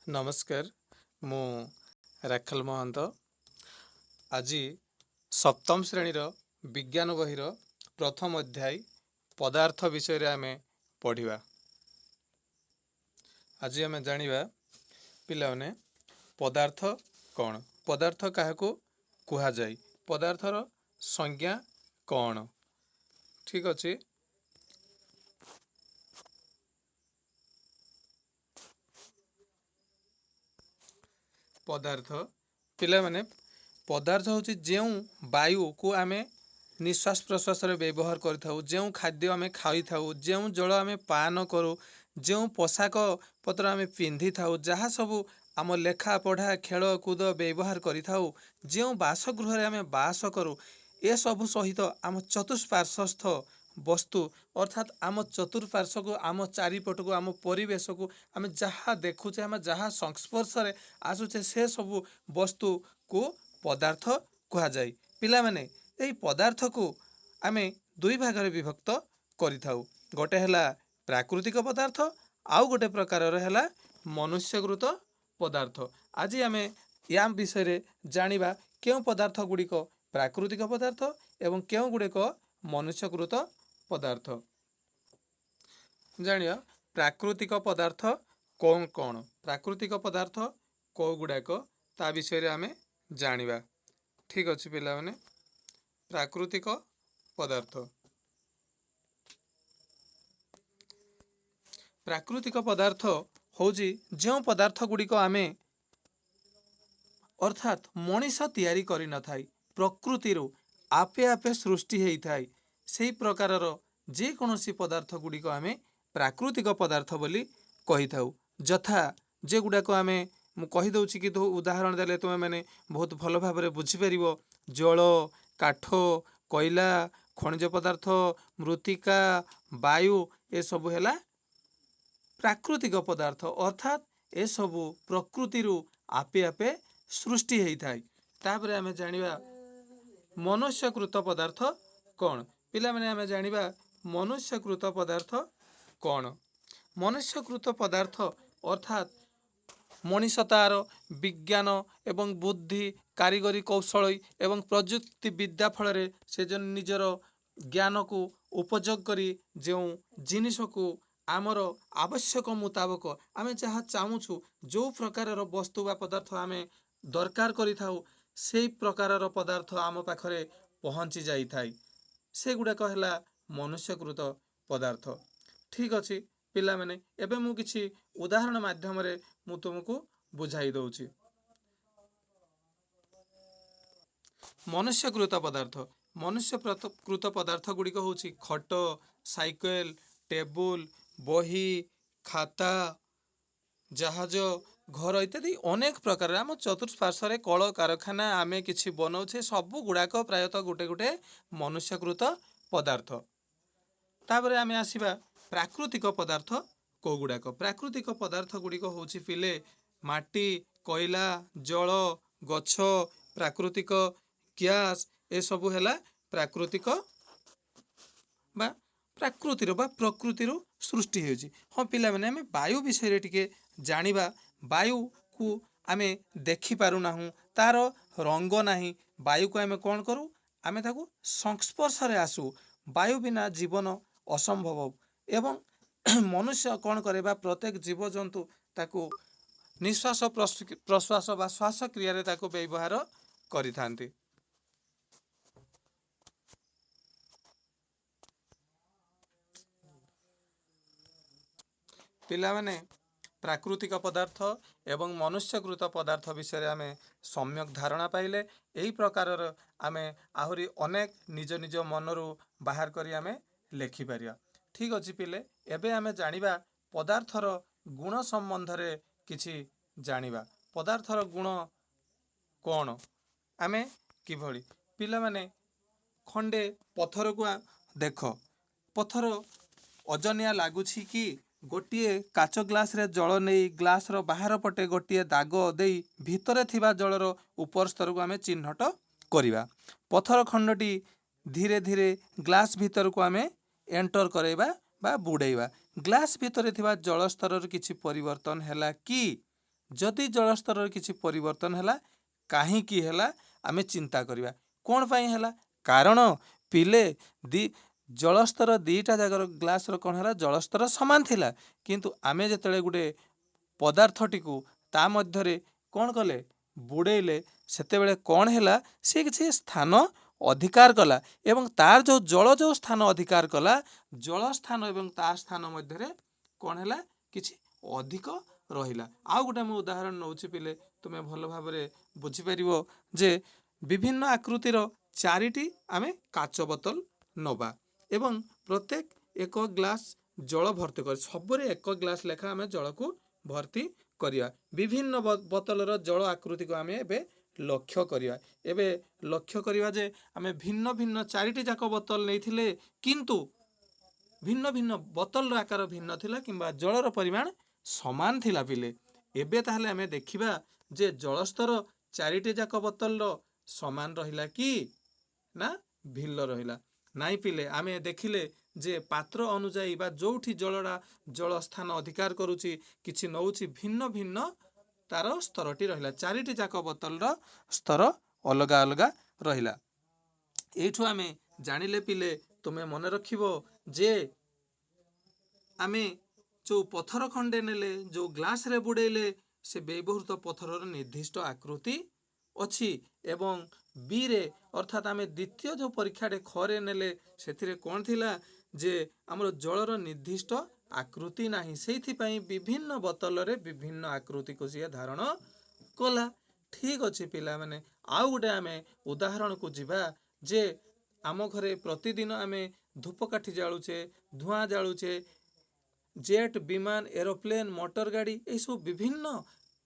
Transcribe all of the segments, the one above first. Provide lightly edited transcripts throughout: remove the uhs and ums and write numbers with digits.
नमस्कार मु राखल महंत आज सप्तम श्रेणीर विज्ञान बहिर प्रथम अध्याय पदार्थ विषय आम पढ़ा। आज आम जानिबा पिलाने पदार्थ कौन, पदार्थ काहाको कुहा जाय, पदार्थर संज्ञा कौन। ठीक अच्छे। पदार्थ पिला माने पदार्थ होची जेउ वायु को आमे निश्वास प्रश्वास व्यवहार करिथाउ, जेउ खाद्य आमे खाई थाउ, जेउ जल आमे पान करू, जेउ पोशाक पत्र आमे पिंधि थाउ, जहाँ सबू आम लेखा पढ़ा खेल कूद व्यवहार करिथाउ, जेउ बासगृह रे आमे बास करू, ए सबु सहित आम चतुष्पार्श्वस्थ वस्तु अर्थात आम चतुर्पार्श्व को आम चारिपट को आम परिवेश को आम जहाँ देखुचे आम जहाँ संस्पर्श आसुचे से सबु वस्तु को पदार्थ कहा जाय। पिला माने एई पदार्थ को आमे दुई भाग रे विभक्त करिथाउ, गोटे हला प्राकृतिक पदार्थ आउ गोटे प्रकार हला मनुष्यकृत पदार्थ। आज आमे या विषय रे जानिबा केउ पदार्थ गुड़िक प्राकृतिक पदार्थ एवं केउ गुड़िक मनुष्यकृत पदार्थ। जानिया प्राकृतिक पदार्थ कौन कौन, प्राकृतिक पदार्थ कौ गुड़ाक ता विषय रे आमे जानिबा। ठीक अच्छे पिला माने प्राकृतिक पदार्थ, प्राकृतिक पदार्थ होजी जो पदार्थ गुड़िक आमे अर्थात मनीष तैयारी करि न थाई, प्रकृति आपे आपे सृष्टि हेई थाई, सेही प्रकारर जे कोनोसी पदार्थ गुड़िक आमे प्राकृतिक पदार्थ बोली कहि थाउ। जथा जे गुड़ाक आमे मु कहि दउछि कि तो उदाहरण देले तुमे माने बहुत भल भाबरे बुझी परिबो। जल, काठ, कोयला, खनिज पदार्थ, मृत्तिका, वायु ए सबु हेला प्राकृतिक पदार्थ अर्थात ए सबु प्रकृति आपे आपे सृष्टि हेई थाई। तापरे आमे जानिबा मनुष्यकृत पदार्थ कौन। पिला माने आमे जानिबा मनुष्यकृत पदार्थ कौन। मनुष्यकृत पदार्थ अर्थात मनीष तार विज्ञान एवं बुद्धि कारीगरी कौशल एवं प्रजुक्ति विद्या फल से जो निजर ज्ञान को उपयोग करी जो जिनिस को आमर आवश्यक मुताबक आमे जहाँ चाहूँ जो प्रकार वस्तु बा पदार्थ आमे दरकार करि थाउ से प्रकार पदार्थ आम पाखरे पहुँची जाई थाई, से गुड़ाक है मनुष्यकृत पदार्थ। ठीक अच्छे पिला माने एबे मु किछि उदाहरण माध्यम रे मु तुमको बुझाई दउछि। मनुष्यकृत पदार्थ, मनुष्यकृत पदार्थ गुड़िक होछि खट, साइकेल, टेबुल, बही, खाता, जहाज, घर इत्यादि अनेक प्रकार आम चतुष्पार्श्व कल कारखाना आमे किछि बनाउछे सबु गुड़ाक प्रायतः गोटे गोटे मनुष्यकृत पदार्थ। तापरे आमे आसीबा प्राकृतिक पदार्थ को गुड़ाक। प्राकृतिक पदार्थ गुड़िक होछि पिले माटी, कोयला, जल, गछ, प्राकृतिक ग्यास ए सबु हेला प्राकृतिक बा प्राकृतिर बा प्रकृतिर सृष्टि होछि। हाँ पिला माने आमे वायु विषय रे टिके जानिबा। वायु को आमे देखि पारु नाहु, तार रंग नाही, वायु को आमे कौन करू आमे ताकू संस्पर्श रे आसु, वायु बिना जीवन असंभव एवं मनुष्य कौन करे बा प्रत्येक जीव जंतु ताकू निश्वास प्रश्वास बा श्वास क्रिया रे ताकू व्यवहार करिथांती। पिला माने प्राकृतिक पदार्थ एवं मनुष्यकृत पदार्थ विषय आमे सम्यक धारणा पाइले एही प्रकार आमे आहुरी अनेक निज निज मनरू बाहर करी आमे लेखि पारिया। ठीक अछि पिले एबे आमे जानिबा पदार्थर गुण संबंध रे किछि जानिबा। पदार्थर गुण कौन आमे किभଳି पिला माने खंडे पत्थर को देख, पत्थर ओजनिया लागुछि कि गोटिए काच ग्लास रे जल नहीं ग्लास रो बाहर पटे गोटिए दाग देई भितरे थिबा जलर ऊपर स्तर को आमे चिन्हट करिबा। पत्थर खंडटी धीरे धीरे ग्लास भीतर को आमे एंटर करेबा बा बुड़ेबा। ग्लास भीतर थिबा जल स्तर किछि परिवर्तन हैला कि जदि जलस्तर किसी परिवर्तन है कहीं है आम चिंता करवा कौन पाई है कारण पिले दी जलस्तर दीटा जगार ग्लासर कौन है जलस्तर सामान थिला किंतु आमे जेतले गुटे पदार्थटी को ता मध्यरे कौन कले बुड़ेले सेतेबेले कौन है सी किसी स्थान अधिकार कला एवं तार जो जल जो स्थान अधिकार कला जल स्थान एवं ता स्थान मध्यरे कौन है किसी अधिक रहिला आउ गोटे मु उदाहरण नौछि पिले तुमे भल भाबरे बुझी परिबो जे विभिन्न आकृतिर चारिटी आमे काच बोतल नबा एवं प्रत्येक एक ग्लास जल भर्ती कर सबरे एक ग्लास लेखा आमे जल को भर्ती करिया विभिन्न बोतलर जल आकृति को आमे एबे लक्ष्य करिया एबे लक्ष्य करिया जे आमे भिन्न भिन्न चारिटी जाक बोतल नैथिले किंतु भिन्न भिन्न बोतल आकार भिन्न थिला किंबा जलर परिमाण समान थिला पिले एबे ताहले आमे देखिबा जे जलस्तर चारिटी जाक बोतल समान रहिला कि ना भिन्न रहिला नाई पिले आमे देखिले जे पात्र अनुଯାयी बा जोठी जलड़ा जल स्थान अधिकार करूची किछि नौची भिन्न भिन्न तार स्तरटी रहिला चारिटी जाक बोतल स्तर अलगा अलगा रहिला एठू आमे जानिले पिले तुमे मन रखिबो जे आमे जो पथर खंडे नेले जो ग्लास रे बुड़ेले से व्यवहृत पथरर निर्दिष्ट आकृति अछि एवं बी रे अर्थात आमे द्वितीय जो परीक्षाटे खरे नेले सेथिरे कोन थिला जे हमर जलर निर्दिष्ट आकृति नाही सेथि पई विभिन्न बोतल रे विभिन्न आकृति को सिया धारण कला ठीक अछि पिला माने आउ गुटे आमे उदाहरण को जिबा जे आम घरे प्रतिदिन आमे धूपकाठी जालुचे धुआं जालुचे जेट विमान एरोप्लेन मोटर गाड़ी ये सब विभिन्न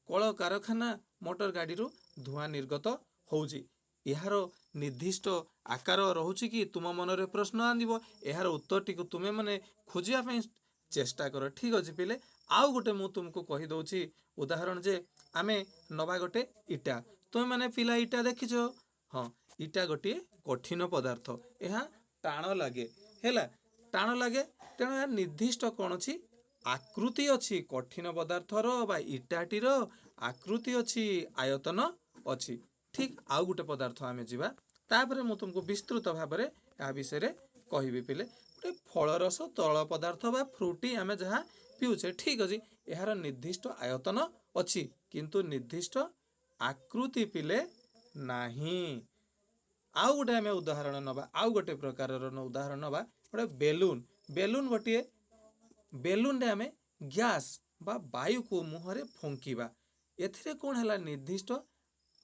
कल कारखाना मोटर गाड़ी रू धुआं निर्गत होउची यार निर्दिष्ट आकार रहुची कि तुम मनरे प्रश्न आनिबो यार उत्तरटी को तुमे माने खोजिया पई चेष्टा कर ठीक अछि पिले आउ गोटे मु तुमको कहि दउची उदाहरण जे आमे नबा गोटे इटा तुमे माने पिला इटा देखिछो हां इटा गोटे कठिन पदार्थ यह टाण लगे हैला टाण लगे तेणु यार निर्दिष्ट कौन अच्छी आकृति अच्छी कठिन पदार्थर बा इटाटीर आकृति अच्छी आयतन अच्छी ठीक आउ गोटे पदार्थ आमे जिबा तापरे मु तुमको विस्तृत भाव में या विषय कहबी पिले गोटे फल रस तल पदार्थ बा फ्रूटी आमे जहाँ पिउचे ठीक अच्छी यार निर्दिष्ट आयतन अच्छी किंतु निर्दिष्ट आकृति पिले नाही आउ गोटे आमे उदाहरण नबा आउ गोटे प्रकार उदाहरण नबा गोटे बेलून बेलून गोटे बेलून रे आमे गैस बा वायु को मुहरे फंकीबा एथिरे कोन हला निर्दिष्ट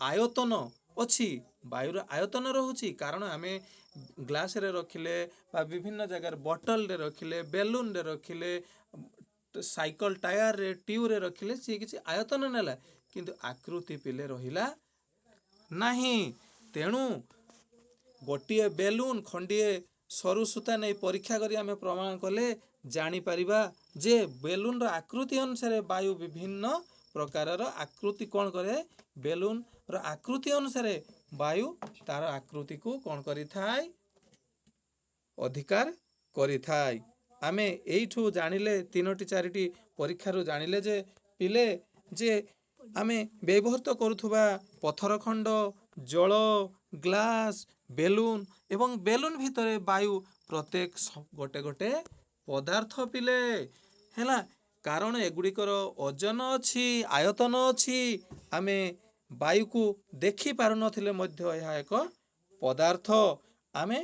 आयतन अच्छी वायुर आयतन रहुची कारण आमे ग्लास रे रखिले बा विभिन्न जगार बोतल रे रखिले बेलून रे रखिले साइकिल टायर रे ट्यूब रे रखिले सी किछि आयतन नेला किंतु आकृति पिले रहिला नाही तेणु गोटे बेलून खंडिए सरु सूता नहीं परीक्षा करी आमे प्रमाण कले जानी परिबा जे बेलून रो आकृति अनुसार वायु विभिन्न प्रकारर आकृति कौन करे बेलून रो आकृति अनुसार वायु तार आकृति को कौन करि थाय अधिकार करि थाय आमे एइठू जानिले तीनोटी चारिटी परीक्षा रो जानिले जे पिले जे आमे व्यवहृत करुथुबा पथर खंड जल ग्लास बेलून एवं बेलून भितरे वायु प्रत्येक गोटे गोटे पदार्थ पिले हैला कारण एगुड़िकर ओजन अच्छी आयतन अच्छी आमे वायु को देखि पारु नथिले मध्य यह एक पदार्थ आमे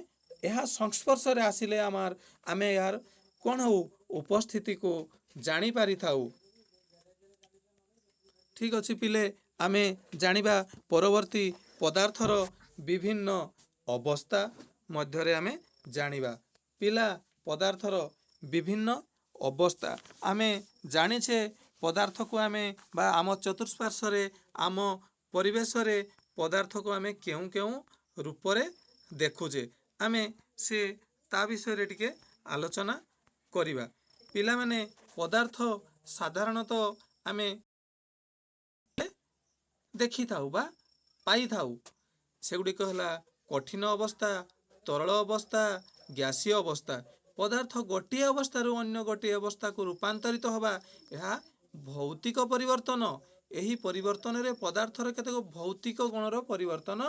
यह संस्पर्श रे आसिले आमार आमे यार कोन हो उपस्थिति को जानी पारि थाउ ठीक अछि पिले आमे जानिबा परवर्ती पदार्थर विभिन्न अवस्था मध्यरे आमे जानिबा पिला पदार्थर विभिन्न अवस्था आमे जानिछे पदार्थ को आमे बा आम चतुष्पार्श्व आम परिवेश रे पदार्थ को आमे केउ केउ रूप रे देखुजे आमे से ता विषय रे टिके आलोचना करिबा पिला माने पदार्थ साधारणतः आमे देखि थाउ बा पाई थाउ सेगुड़िक हला कठिन अवस्था तरल अवस्था गैसीय अवस्था पदार्थ गोटे अवस्था अन्य गोटे अवस्था को रूपांतरित होबा यह भौतिक परिवर्तन एही परिवर्तन रे पदार्थर केतेक भौतिक गुणर परिवर्तन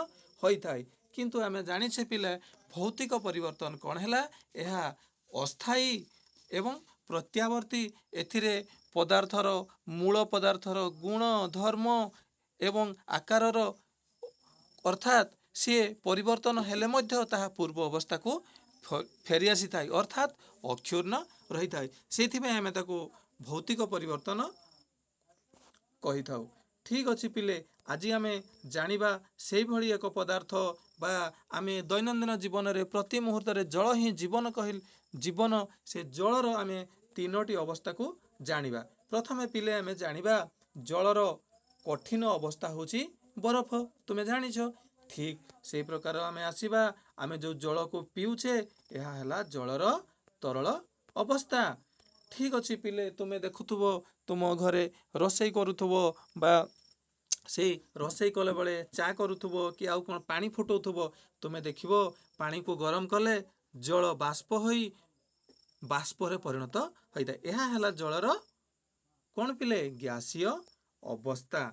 होइथाय। किंतु आमे जानिछे पिला भौतिक परिवर्तन कौन हैला एहा अस्थायी एवं प्रत्यावर्ती एथिरे पदार्थर मूल पदार्थर गुण धर्म एवं आकारर अर्थात सी परिवर्तन हेले मध्य ताहा पूर्व अवस्था को फेरी आसी थाए अर्थात अक्षुण्ण रही थाए से आमे ताको भौतिक परिवर्तन कही थाउ। ठीक अछि पिले आज आमे जानिबा सेही भली एक पदार्थ बा आमे दैनंदिन जीवन रे प्रति मुहूर्त रे जल ही जीवन कहिल जीवन से जलर आमे तीनोटी अवस्था को जानिबा। प्रथमे पिले आमे जानिबा जलर कठिन अवस्था होची बरफ तुमे जानिछ। ठीक से प्रकार आमे आसीबा आमे जो जल को पिउछे एहा हला जलर तरल अवस्था। ठीक अछि पिले तुमे देखुथुबो तुम घरे रोषेई करूथुबो बा से रोषेई कले बेले चा करूथुबो कि आउ कोन पानी फुटौथुबो तुमे देखिबो पानी को गरम कले जल बाष्प होई बाष्परे परिणत होइता एहा हला जलर कोन पिले ग्यासीय अवस्था।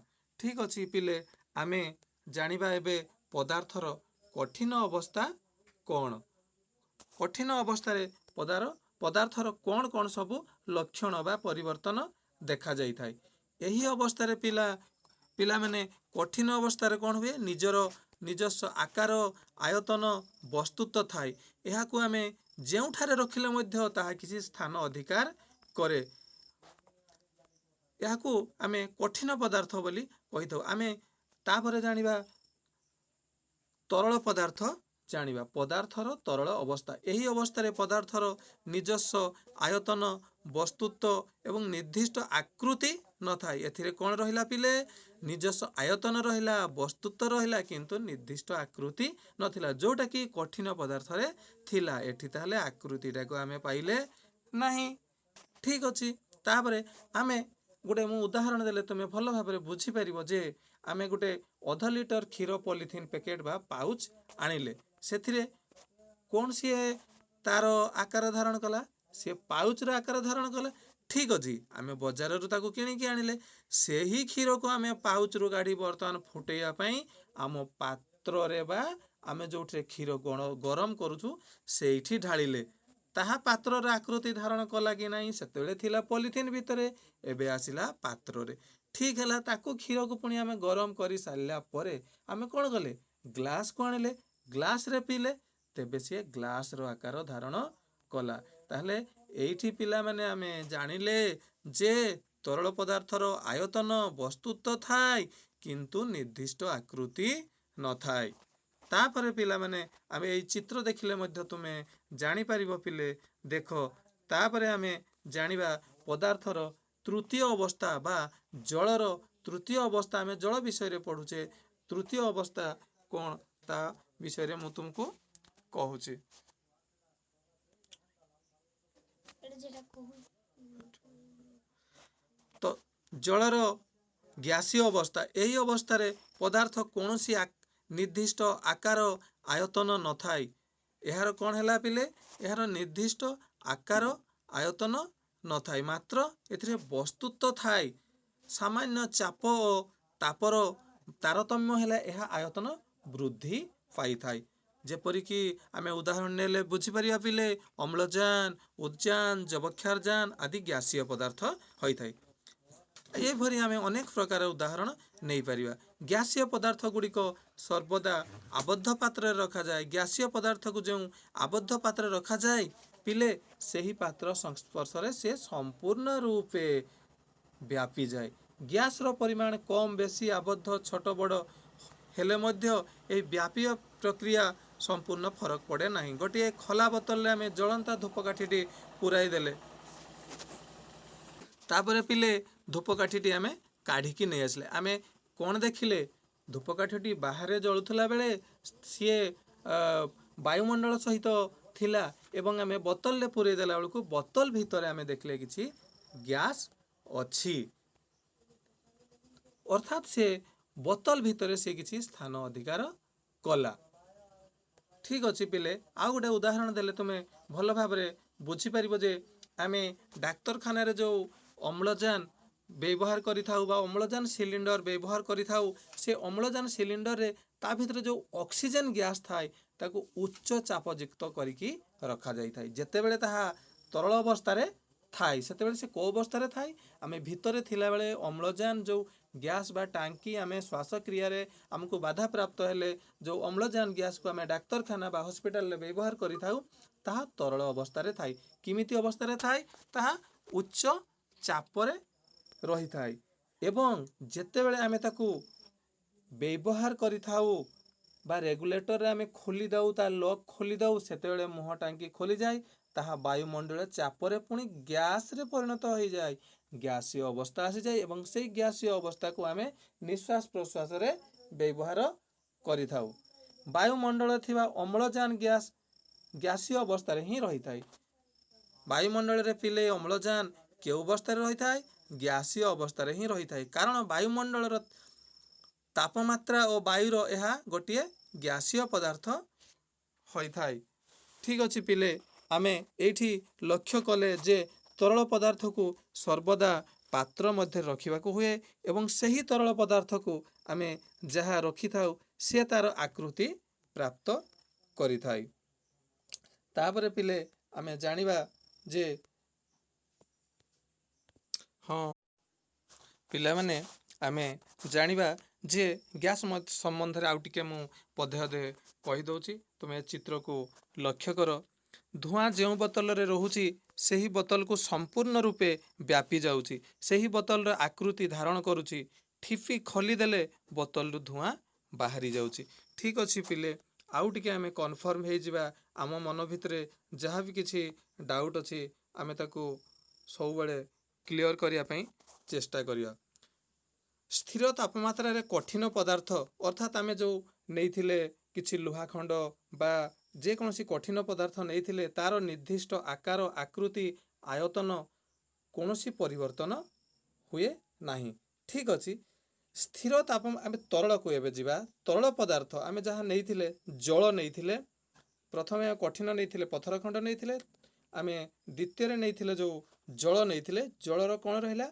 ठीक अछि पिले आमे जानिबा एबे पदार्थर कठिन अवस्था कोन कठिन अवस्था रे पदार्थर कोन कोन सबु लक्षण बा परिवर्तन देखा जाई थाए। एही अवस्था रे पिला माने कठिन अवस्था रे कोन हुए निजस्व आकार आयतन वस्तुत्व थाए एहा को आमे जेउठारे रखिले मध्य ताहा किसी स्थान अधिकार करे एहा को आमे कठिन पदार्थ बोली कहिथौ। आमे तापरे जानिबा तरल पदार्थ जानिबा पदार्थर तरल अवस्था एही अवस्था रे पदार्थर निजस्व आयतन वस्तुत्व एवं निर्दिष्ट आकृति न थाए। एथिरे कोन रहिला पिले निजस्व आयतन रहिला वस्तुत्व रहिला किंतु निर्दिष्ट आकृति नथिला जोटा कि कठिन पदार्थ रे थिला एठी ताहले आकृतिटा को आमे पाइले नाही। ठीक अछि तापरे आमे गोटे मु उदाहरण देले तुमे भल भाबरे बुझी परिबो जे आमे गोटे अध लिटर क्षीर पॉलिथिन पैकेट बा पाउच आनिले सेथिरे कौन सी तार आकार धारण कला से पाउच रो आकार धारण कला। ठीक अछि आमे बाजार रु ताको किनि कि आनिले सेही क्षीर को आमे पाउच रु गाडी वर्तमान फुटेया पई आम पात्र रे बा आमे जोठे क्षीर गरम करूछु सेठी ढालिले ताहा पात्र रो आकृति धारण कला कि नाही सेतेबेले थिला पॉलिथिन भितरे एबे आसिला पात्र रे। ठीक हैला ताको क्षीर को पुणी आमे गरम करी सारला परे आमे कोन गले ग्लास को आनिले ग्लास रे पीले तेबे से ग्लास रो आकार धारण कला। ताहले एठी पिला माने आमे जानिले जे तरल पदार्थर आयतन वस्तुत्व थाए किंतु निर्दिष्ट आकृति न थाए। तापरे पिला माने आमे एई चित्र देखिले मध्य तुमे जानि परिबो पिले देखो तापरे आमे जानिबा पदार्थर तृतीय अवस्था बा जलर तृतीय अवस्था आमे जल विषय रे पढुचे तृतीय अवस्था कोन ता विषय रे मु तुमको कहूची। तो जलर ग्यासीय अवस्था एही अवस्था रे पदार्थ कोनोसी निर्दिष्ट आकार आयतन न थाए एहार कोन हैला पिले एहार निर्दिष्ट आकार आयतन न थाए मात्र एथिरे वस्तुत्व थाए सामान्य चाप ओ तापर तारतम्य हैला एहा आयतन वृद्धि पाई थाए। जेपरि कि आमे उदाहरण नेले बुझी परिया पिले अम्लजान उद्जान जबक्षारजान आदि ग्यासीय पदार्थ होई थाए। ए भरी आमे अनेक प्रकार उदाहरण नहीं परिबा। ग्यासीय पदार्थ गुडी को सर्वदा आबद्ध पात्र रखा जाए ग्यासीय पदार्थ को जो आबद्ध पात्र रखा जाए पिले सेही पात्र संस्पर्श रे से संपूर्ण रूपे व्यापी जाए। गैस रो परिमाण कम बेसी आबद्ध छोट बड़ हेले मध्य ए व्यापीय प्रक्रिया संपूर्ण फरक पड़े नहीं। गोटे खला बोतल रे आमे जलंता धूपकाठीटी पुराई देले तापरे पिले धूपकाठीटी आमे काढ़ी की नहीं आसले आमे कोन देखिले धूपकाठीटी बाहर जळुथला बेले सीए वायुमंडल सहित थिला एवं आमे बोतल रे पुराई देला बेलको बोतल भीतर आमे देखले किछि गैस अछि अर्थात से बोतल भीतर से किछि स्थान अधिकार कला। ठीक अछि पिले आ गोटे उदाहरण देले तुमे भल भाबरे बुझी परिबो जे आमे डाक्तरखाना रे जो अम्लजान व्यवहार करिथाउ बा अम्लजान सिलिंडर व्यवहार करिथाउ से अम्लजान सिलिंडर रे ता भितर जो ऑक्सीजन गैस थाए ताको उच्च चापयुक्त करिकी रखा जाई थाए जेतेबेले ताहा तरल अवस्था थाए सेतेबेले से को अवस्था थाए आमे भितरे थिला बेले अम्लजान जो गैस बा टांकी आमे श्वासक्रिया रे हमको बाधा प्राप्त हेले जो अम्लजान गैस को आमे डाक्तरखाना बा हॉस्पिटल रे व्यवहार करिथाउ ताहा तरल अवस्था थाए किमिति अवस्था थाए ताहा उच्च चापरे रही थाए एवं जेतेबेले आमे ताकू व्यवहार करिथाउ बा रेगुलेटर रे आमे खोली दउ ता लॉक खोली दउ सेतेबेले मुह टांकी खोली जाए ताहा वायुमंडल चापरे पुणी गैस रे परिणत हो जाए गैसीय अवस्था आसी जाए एवं से गैसीय अवस्था को आमे निश्वास प्रश्वास रे व्यवहार करिथाउ वायुमंडल थिबा अम्लजान गैस गैसीय अवस्था रे ही रही थाए वायुमंडल रे पिले अम्लजान के अवस्था रे रही थाए गैसीय अवस्था रे ही रही थाए कारण वायुमंडल रो तापमात्रा और वायुर यह गोटे गैसीय पदार्थ होई थाए ठीक अछि पिले आमे एठी लक्ष्य कले जे तरल पदार्थ को सर्वदा पात्र मध्य रखिबा को हुए एवं सही तरल पदार्थ को आमे जहाँ रखि थाउ से तार आकृति प्राप्त करि थाए तापरे पिले आमे जानिबा जे हाँ पिला माने आमे जानिबा जे गैस संबंध रे आउ टिके मु पदे अधे कहि दउची तुमे चित्र को लक्ष्य कर धुआं जो बोतल रे रहुची सही बोतल को संपूर्ण रूपे व्यापी जाउची सही बोतल रो आकृति धारण करूची ठिपी खोली देले बोतल रो धुआं बाहरी जाउची ठीक अछि पिले आउ टिके आमे कन्फर्म हे जिबा आम मन भितरे जहाँ भी किछि डाउट अछि आमे ताकू सब बेले क्लियर करिया पई चेष्टा करिया स्थिर तापमात्रा रे कठिन पदार्थ अर्थात आमे जो नेइथिले किछि लुहा खंड बा जे कोनोसी कठिन पदार्थ नेइथिले तार निर्दिष्ट आकार आकृति आयतन कोनोसी परिवर्तन हुए नाही ठीक अछि स्थिर तापम आमे तरल को एबे जिबा तरल पदार्थ आमे जहाँ नेइथिले जल नेइथिले प्रथमे कठिन नेइथिले पत्थर खंड नेइथिले आमे द्वितीय रे नेइथिले जो जल नेइथिले जलर कोन रहिला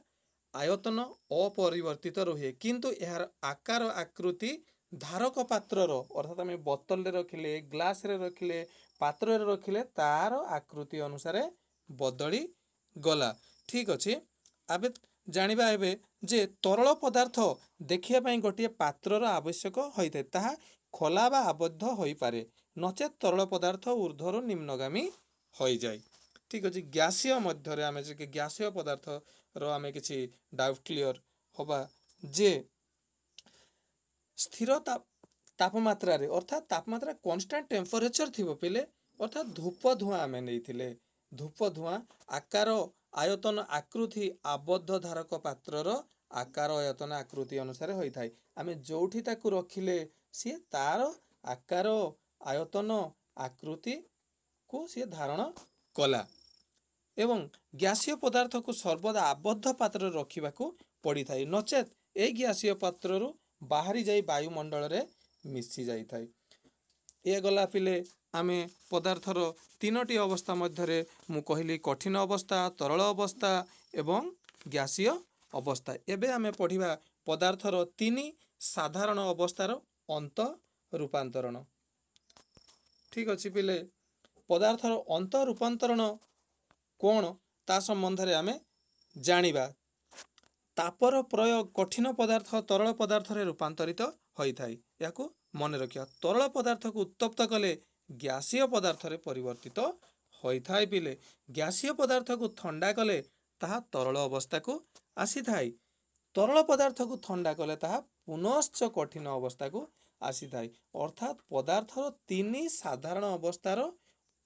आयतन अपरिवर्तित रहे किंतु यार आकार आकृति धारक पात्र अर्थात आम बोतल रे रखिले ग्लास रे रखिले पात्र रे रखिले तार आकृति अनुसार बदली गला ठीक अछि आबे जानिबा एबे जे तरल पदार्थ देखिया पई गोटे पात्र आवश्यक होइते ताहा खोला बा आबद्ध होई पारे नचेत तरल पदार्थ ऊर्ध्वर निम्नगामी होई जाय ठीक अछि गैसीय मध्य रे आमे जे गैसीय पदार्थ रो आमे किछि डाउट क्लियर होबा जे स्थिर तापमात्रा रे अर्थात तापमात्रा कांस्टेंट टेम्परेचर थिबो पेले अर्थात धूप धुआं आमे नेइथिले धूप धुआं आकार आयतन आकृति आबद्ध धारक पात्रर आकार आयतन आकृति अनुसार होई थाए आमे जोठी ताकू रखिले सी तार आकार आयतन आकृति को सी धारण कला एवं गैसीय पदार्थ को सर्वदा आबद्ध पात्र रखिबा को पड़ी थाए नचेत ए गैसीय पात्र रु बाहरी जाई वायुमंडल रे मिसी जाई थाए ए गला पिले आमे पदार्थर तीनोटी अवस्था मध्य रे मु कहली कठिन अवस्था तरल अवस्था एवं गैसीय अवस्था एबे आमे पढ़िबा पदार्थर तीन साधारण अवस्थार अंत रूपांतरण ठीक अछि पिले पदार्थर अंत रूपांतरण कोण ता संबंध रे आमे जानिबा तापर प्रयोग कठिन पदार्थ तरल पदार्थ रे रूपांतरित होई थाए याकू मन रखिया तरल पदार्थ को उत्तप्त कले गैसीय पदार्थ रे परिवर्तित होई थाए पिले गैसीय पदार्थ को ठंडा कले ताहा तरल अवस्था को आसी थाए तरल पदार्थ को ठंडा कले ताहा पुनश्च कठिन अवस्था को आसी थाए अर्थात पदार्थर तीन साधारण अवस्थार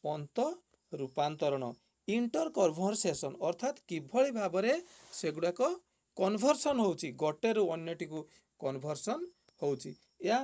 अंत रूपांतरण इंटर कन्वर्सेशन अर्थात किभली भाबरे सेगुडा को कन्वर्सन होउची गोटे रु अन्यटी को कन्वर्सन होउची या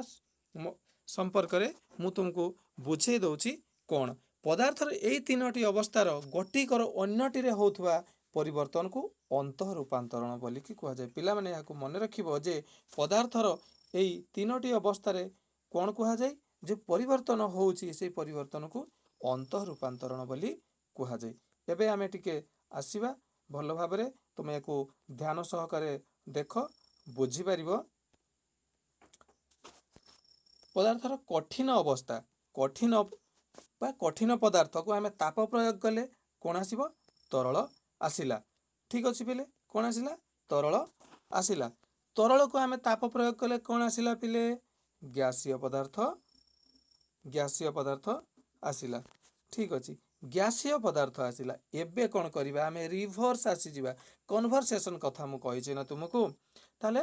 संपर्क रे मु तुमको बुझे दउची कोन पदार्थर एई तीनोटी अवस्थार गोटिकर अन्यटी रे होउथवा परिवर्तन को अंत रूपांतरण बोली कि कहा जाय पिला माने याकू मन रखिबो जे पदार्थर एई तीनोटी अवस्था रे कोन कहा जाय जे परिवर्तन होउची से परिवर्तन को अंत रूपांतरण बोली कहा जाय एबे आमे टिके आसीबा भल भाबरे तुम या ध्यान सहकारे देख बुझीपर। पदार्थर कठिन अवस्था कठिन पदार्थ को आम ताप प्रयोग कले कौन आसब तरल आसला। ठीक अच्छे पिले कौन आसला तरल आसला। तरल को आम ताप प्रयोग कले कौन आसला पिले गैसीय पदार्थ आसला। ठीक अच्छे गैसीय पदार्थ आसला। एबे कौन करवा आम रिभर्स आसीजा कन्भरसेशन कथा मुझे ना तुमको। ताले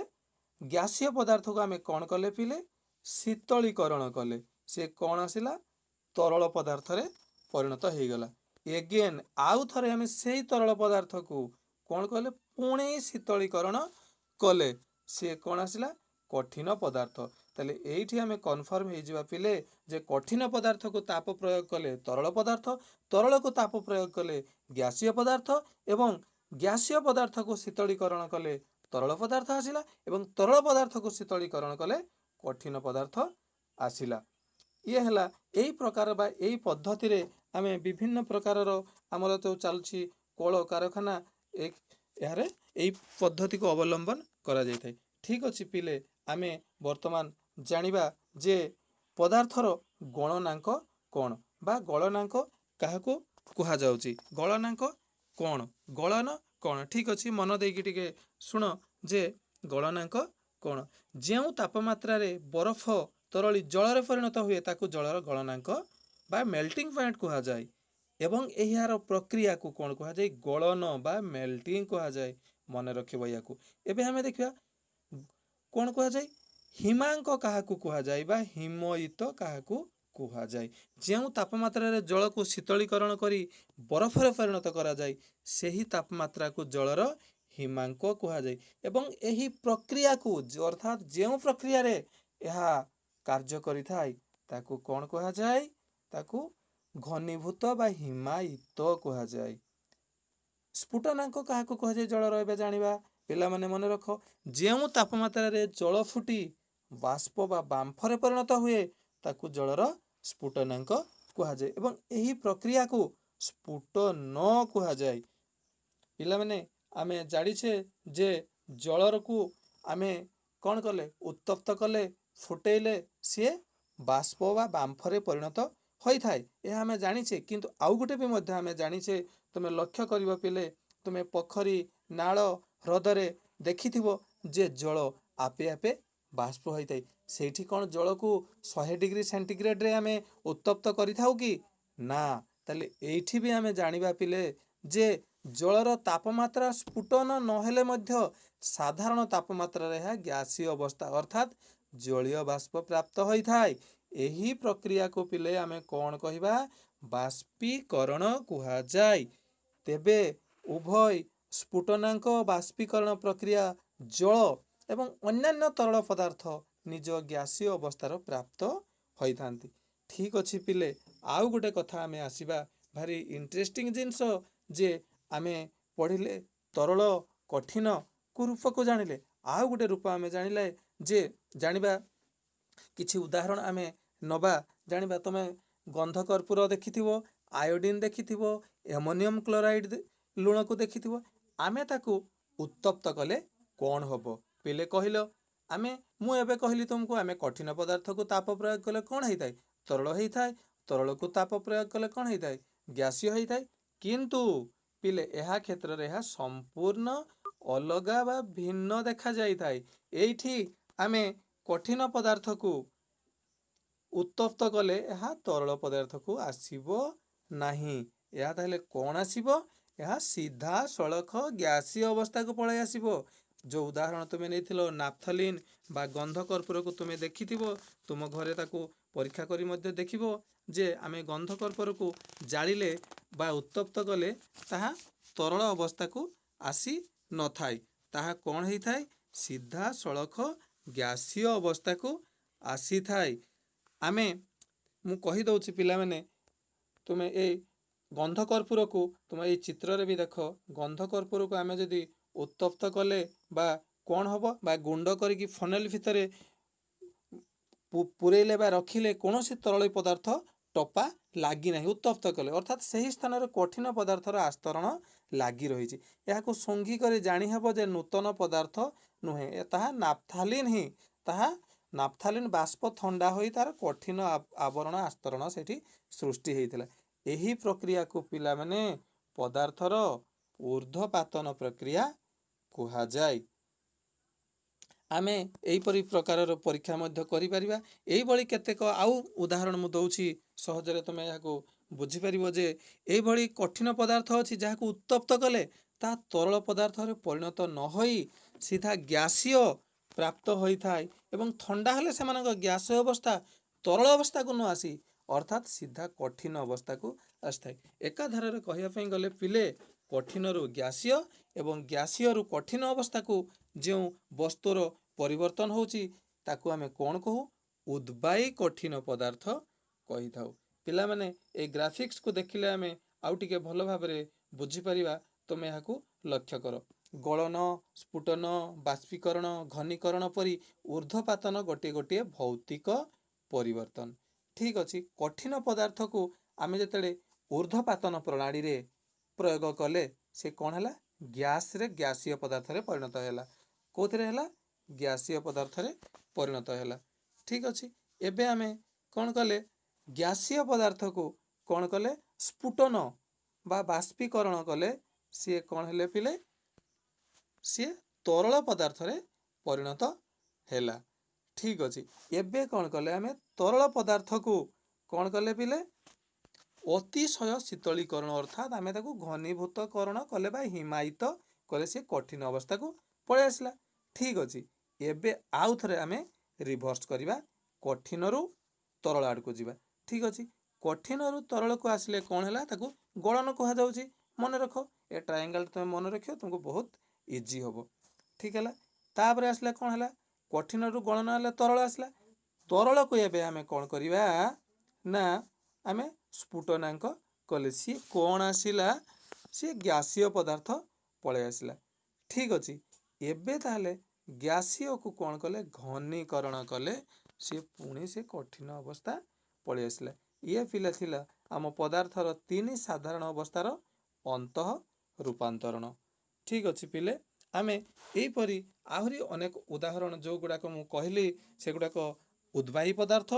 गैसीय पदार्थ को आम कौन कले पिले शीतलीकरण कले से कौन आसला तरल पदार्थ रे परिणत हो गला। एगेन आउ थरे आम से तरल पदार्थ को कौन कले पुणी शीतलीकरण कले से कौन आसला कठिन पदार्थ। ताले एठी आम कन्फर्म हो पिले जे कठिन पदार्थ को ताप प्रयोग कले तरल पदार्थ, तरल को ताप प्रयोग कले गैसीय पदार्थ एवं गैसीय पदार्थ को शीतलीकरण कले तरल पदार्थ आसला एवं तरल पदार्थ को शीतलीकरण कले कठिन पदार्थ आसला। ये है यही प्रकार बा यही पद्धति रे आमे विभिन्न प्रकार आमर तो चलछि कल कारखाना यार यही पद्धति को अवलंबन करा जाय थाए। ठीक अच्छे पिले आमे वर्तमान जानिबा जे पदार्थर गणनांक कौन बा गलनांक काहाको कुहा जाउछि गलनांक कौन गलन कौन। ठीक अच्छे मन देकी टिके सुन जे गलनांक कौन जो तापमात्रा रे बरफ तरली जल परिणत हुए ताकू जलर गलनांक बा मेल्टिंग पॉइंट कुहा जाए एवं यार प्रक्रिया को कौन कुहा जाए गलन बा मेल्टिंग कुहा जाए। मन रखिबो याकू। एबे हमें देखिया कौन कुहा जाए हिमांक काहाकू कुहा जाए बा हिमयित काहाकू कुहा जाए। जो तापमात्रा रे जल को शीतलीकरण करी बरफ रे परिणत करा जाए सेही तापमात्रा को जलर हिमांक कुहा जाए एवं एही प्रक्रिया को अर्थात जो प्रक्रिया रे यह कार्य करि थाए ताकू कौन कुहा जाए ताकू घनीभूत बा हिमायित कुहा जाए। स्फुटनांक काहाकू कुहा जाए जलर एबे जानिबा पिला माने मन रख जो तापमात्रा रे जल फुटी बाष्प बा बांफ रे परिणत हुए ताकू जलर स्फुटनांक कुहा जाए एवं एही प्रक्रिया को स्फुटन कुहा जाए। पिला माने आमे जानिछे जे जलर को आमे कौन कले उत्तप्त कले फुटेले सी बाष्प बा बांफरे परिणत होई थाए यह आमे जानिछे। किंतु आउ गुटे भी मध्य आमे जानिछे तुमे लक्ष्य करिबो पिले तुमे पोखरी नाल ह्रदरे देखिथिबो जे जल आपे आपे बाष्प होई थाए सेठी कौन जल को 100 डिग्री सेंटीग्रेड रे आमे उत्तप्त करि थाउ कि ना। ताले एठी भी आमे जानिबा पिले जे जलर तापमात्रा स्फुटन नहेले मध्य साधारण तापमात्रा रे गैसीय अवस्था अर्थात जलीय बाष्प प्राप्त होई थाए। एही प्रक्रिया को पिले आमे कौन कहिबा बाष्पीकरण कुहा जाए। तेबे उभय स्फुटनांक बाष्पीकरण प्रक्रिया जल एवं अन्यान्य तरल पदार्थ निज गैसीय अवस्थार प्राप्त होई थांती। ठीक अच्छे पिले आउ गुटे कथा आमे आसीबा भारी इंटरेस्टिंग जिनस जे आमे पढ़िले तरल कठिन को रूप को जानिले आउ गुटे रूप आमे जानिले जे जानिबा किछि उदाहरण आमे नबा जानिबा तमे गंध कर्पूर देखिथिबो आयोडीन देखिथिबो एमोनियम क्लोराइड लुण को देखिथिबो आमे ताकू उत्तप्त कले कौन होबो पिले कहिलो आमे मु एबे कहली तुमको आमे कठिन पदार्थ को ताप प्रयोग कले कौन होई थाए तरल होई थाए तरल को ताप प्रयोग कले कौन होई थाए गैसीय होई थाए। किंतु पिले यह क्षेत्र रे संपूर्ण अलगा बा भिन्न देखा जाई थाए। एठी आमे कठिन पदार्थ को उत्तप्त कले यह तरल पदार्थ को आसीबो नाही यह ताहले कौन आसीबो यह सीधा सड़क गैसीय अवस्था को पळै आसीबो। जो उदाहरण तुमे नेथिलो नाफ्थलीन बा गंध कर्पूर को तुमे देखिथिबो तुम घरे ताको परीक्षा करी मध्य देखिबो जे आमे गंध कर्पूर को जालिले बा उत्तप्त कले ताहा तरल अवस्था को आसी न थाए ताहा कौन होई थाए सीधा सड़क गैसीय अवस्था को आसी थाए। आमे मु कहि दउछि पिला माने तुमे ए गंध कर्पूर को तुम ए चित्र रे भी देख गंध कर्पूर को आमे जदि उत्तप्त कले बा कौन होबो बा गुंड करिकी फनेल भितरे पुरेले बा रखिले कौन सी तरल पदार्थ टपा लगी ना उत्तप्त कले अर्थात सही स्थान में कठिन पदार्थर आस्तरण लगी रही है सुंघी कर जानीहब जे नूतन पदार्थ नुहे ताहा नाफ्थालिन ही ताहा नाफ्थालिन बाष्प थंडा हो तार कठिन आवरण आस्तरण से सृष्टि होता यही प्रक्रिया को पिला माने पदार्थर ऊर्ध्वपातन प्रक्रिया कहा जाए। आमे एहीपरि प्रकार परीक्षा मध्य करि परिबा। एहीभଳି केतेक आउ उदाहरण मु दउछि सहजरे तुमे याको बुझी परिबो जे एहीभଳି कठिन पदार्थ अछि जाहाको उत्तप्त कले ता तरल पदार्थ रे परिणत न होई सीधा ग्यासीय प्राप्त होइथाय एवं ठंडा हेले सेमानक ग्यासीय अवस्था तरल अवस्था को न आसी अर्थात सीधा कठिन अवस्था को आस्थाय। एका धारारे कहिया पई गले पिले कठिन रु ग्यासीय एवं ग्यासीय रु कठिन अवस्था को जो वस्तुर परिवर्तन होची ताकू आमे कोन कहू उद्बायी कठिन पदार्थ कही थाउ। पिला माने ए ग्राफिक्स को देखिले आमे आउ टिके भलो भाबरे बुझी परिबा। तुमे याकू लक्ष्य करो गलन स्फुटन बाष्पीकरण घनीकरण परी ऊर्ध्वपातन गोटे गोटे भौतिक परिवर्तन ठीक अछि। कठिन पदार्थ को आमे जतले ऊर्ध्वपातन प्रणाली रे प्रयोग कले से कौन है गैस रे गैसीय पदार्थ रे परिणत हैला कोथरे हैला गैसीय पदार्थ रे परिणत हैला ठीक अछि। एबे आमे कौन कले गैसीय पदार्थ को कौन कले स्फुटन बा बाष्पीकरण कले सी कौन हेले पिले सी तरल पदार्थ रे परिणत हैला ठीक अछि। एबे कौन कले आमे तरल पदार्थ को कौन कले पिले अतिशय शीतलीकरण अर्थात आमे ताकू घनीभूतकरण कले बा हिमायित कले से कठिन अवस्था को पळे आसला ठीक अछि। एबे आउ थरे आमे रिवर्स करिबा कठिन रु तरल आड़ को जिबा ठीक अछि। कठिन रु तरल को आसले कौन हैला ताकू गलन कहा जाउची मन रखो ए ट्रायंगल तुम मन रखियो तुमको बहुत इजी होबो ठीक हैला। तापर आसले कौन हैला कठिन रु गलन आले तरल आसला तरल को एबे आमे कौन करिबा ना आमे स्फुटनांक कले सी कौन आसिला सी गैसीय पदार्थ पळे आसला ठीक अछि। एबे ताहले गैसीय को कौन कले घनीकरण कले सी पुणी से कठिन अवस्था पळे आसला। ये पिला थिला आम पदार्थर तीन साधारण अवस्थार अंतः रूपांतरण ठीक अछि। पिले आमे एही परी आहुरी अनेक उदाहरण जो गुडाक मु कहली से गुडाक उद्बायी पदार्थ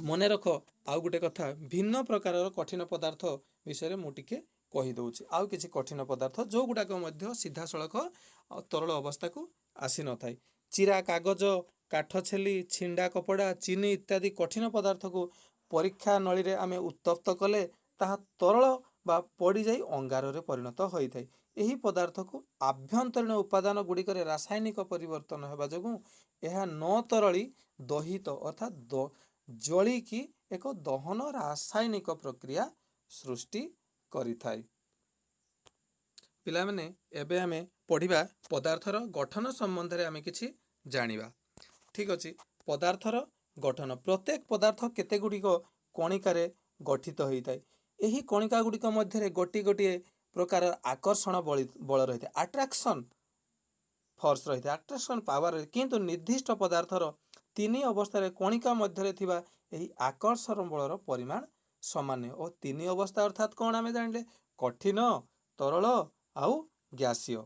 मने रख आउ गुटे कथा भिन्न प्रकार कठिन पदार्थ विषय मु टिके कही दउछि। आउ किछि कठिन पदार्थ जो गुडाक मध्य सीधा सड़क तरल अवस्था को आसी न थाई चिरा कागज काठ छेली छिंडा कपड़ा चीनी इत्यादि कठिन पदार्थ को परीक्षा नली रे आमे उत्तप्त कले ताहा तरल बा पड़ी जाई अंगार रे परिणत होई थाई। एही पदार्थ को आभ्यंतरीण उपादान गुडी करे रासायनिक परिवर्तन हेबा जगु एहा न तरली दहित अर्थात जली की एक दहन रासायनिक प्रक्रिया सृष्टि करि थाई। पिला माने एबे आमे पढ़िबा पदार्थर गठन संबंध रे आमे किछि जानिबा ठीक अछि। पदार्थर गठन प्रत्येक पदार्थ केते गुडिक कणिकारे गठित होई थाई। एही कणिका गुडिक मध्य रे गोटी गोटी प्रकार आकर्षण बल रहिते अट्रैक्शन फोर्स रहिते अट्रैक्शन पावर किंतु निर्दिष्ट पदार्थर तीन अवस्था रे कणिका मध्य रे थिबा एही आकर्षण बलर परिमाण सामान्य और तीन अवस्था अर्थात कौन आमे जानले कठिन तरल आउ गैसीय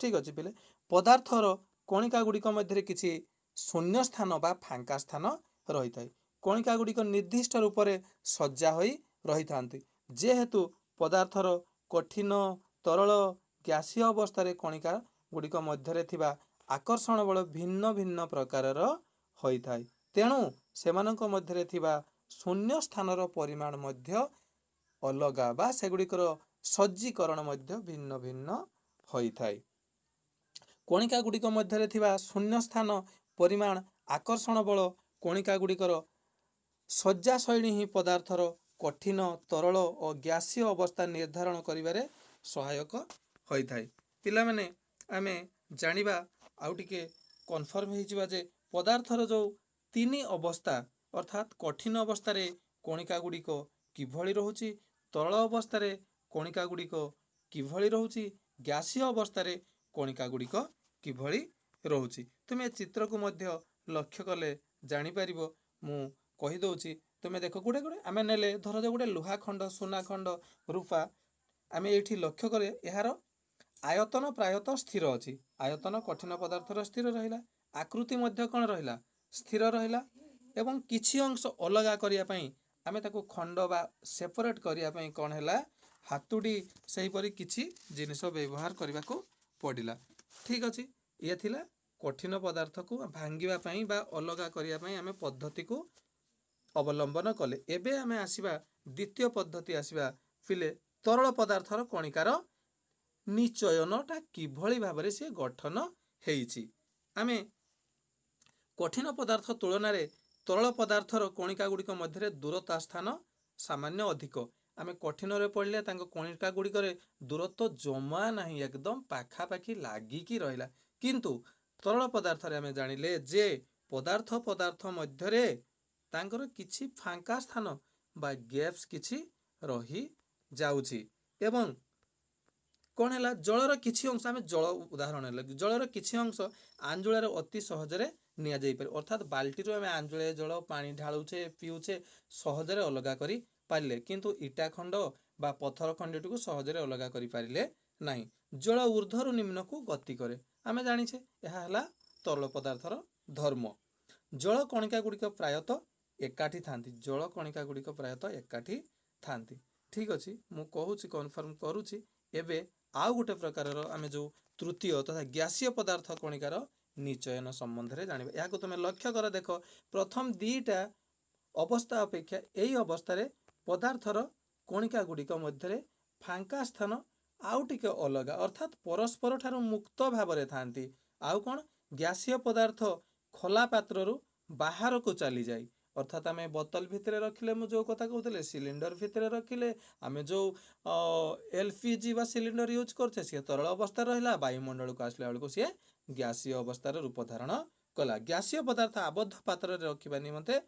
ठीक अछि। पिले पदार्थर कणिका गुडिक मध्य किछि शून्य स्थान बा फांका स्थान रही थाई कणिका गुडिक निर्दिष्ट रूप से सज्जा होई रही थांती जेहेतु पदार्थर कठिन तरल गैसीय अवस्था रे कणिका गुडिक मध्य थिबा आकर्षण बल भिन्न भिन्न प्रकारर होई थाई तेणु सेमानक मध्य थिबा शून्य स्थानर परिमाण मध्य अलगा बा सेगुडिकर सज्जीकरण मध्य भिन्न भिन्न होई थाई। कणिका गुडिक मध्य थिबा शून्य स्थान परिमाण आकर्षण बल कणिका गुडिकर सज्जा शैली ही पदार्थर कठिन तरल और गैसीय अवस्था निर्धारण करिबारे सहायक होई थाई। पिला माने आमे जानिबा आउ टिके कन्फर्म हे जिबा जे पदार्थर जो तीन अवस्था अर्थात कठिन अवस्था रे कणिका गुडिक किभଳି रहुची तरल अवस्था रे कणिका गुडिक किभଳି रहुची गैसीय अवस्था रे कणिका गुडिक किभଳି रहुची। तुमे चित्र को मध्य लक्ष्य कले जानि परिबो मु कहि दउची तुम देख गुड़े गुड़े आम ने धर जो गोटे लुहा खंड सुना खंड रूपा आम ये लक्ष्य करे यार आयतन प्रायतः स्थिर अच्छी आयतन कठिन पदार्थर स्थिर रहा आकृति कौन रहा स्थिर रहा एवं किछि अंश अलगा करने आम ताको खंड बा सेपरेट करने कौन है हातुड़ी से हीपरी किछि जिनिस व्यवहार करने को पड़ा। ठीक अच्छे ये थिला कठिन पदार्थ को भांगापी बा अलगा करने आम पद्धति को अवलंबन कले। एबे आमे आसीबा द्वितीय पद्धति आसीबा पिले तरल पदार्थर कणिकार निचयनटा किभली भाबरे से गठन हेइछि। आमे कठिन पदार्थ तुलन में तरल पदार्थर कणिका गुड़िक मध्य दूरता स्थान सामान्य अधिक। आमे कठिन रे पड़ले कणिका गुड़िक दूरत्व जमा नहीं एकदम पाखापाखि लागिकी रहिला किंतु तरल पदार्थ रे आमे जानिले जे पदार्थ पदार्थ मध्य तांकर किछि फांका स्थान बा गैप्स किछि रही जाउछि एवं कौन है जलर किछि अंश आम जल उदाहरण जलर किछि अंश आंजुलार अति सहजरे निया जाई पारे अर्थात बाल्टी आम आंजुले जल पानी ढालुचे पीउचे सहजरे अलगा करि पारिले किंतु इटा खंड बा पत्थर खंडटी को सहजरे अलगा करि पारिले नाही। जल ऊर्ध्वरु निम्न को गति करे आम जानिछे यह हला तरल पदार्थर धर्म। जल कणिका गुड़िक प्रायतः एकाठी थांती जल कणिका गुड़िक प्रायतः एकाठी थांती। ठीक अच्छे मु कहूँ कन्फर्म करुच्ची। एबे आउ गोटे प्रकार आम जो तृतीय तथा गैसीय पदार्थ कणिकार निचयन संबंध में जाना या तुम लक्ष्य कर देख प्रथम दीटा अवस्था अपेक्षा यही अवस्था पदार्थर कणिका गुड़िक मध्य फांका स्थान आउ टिके अलगा अर्थात परस्पर ठारू मुक्त भाव में थांती। आउ कौन गैसीय पदार्थ खोला पात्रु बाहर को चली जाए अर्थात आम बोतल भितर रखिले मु जो कथा कहते सिलिंडर भितर रखिले आम जो एलपीजी बा सिलिंडर यूज करछे सी तरल अवस्था रहा वायुमंडल को आसला बेलू सी गैसीय अवस्थार रूप धारण कला। गैसीय पदार्थ आबद्ध पात्र रखा निमंते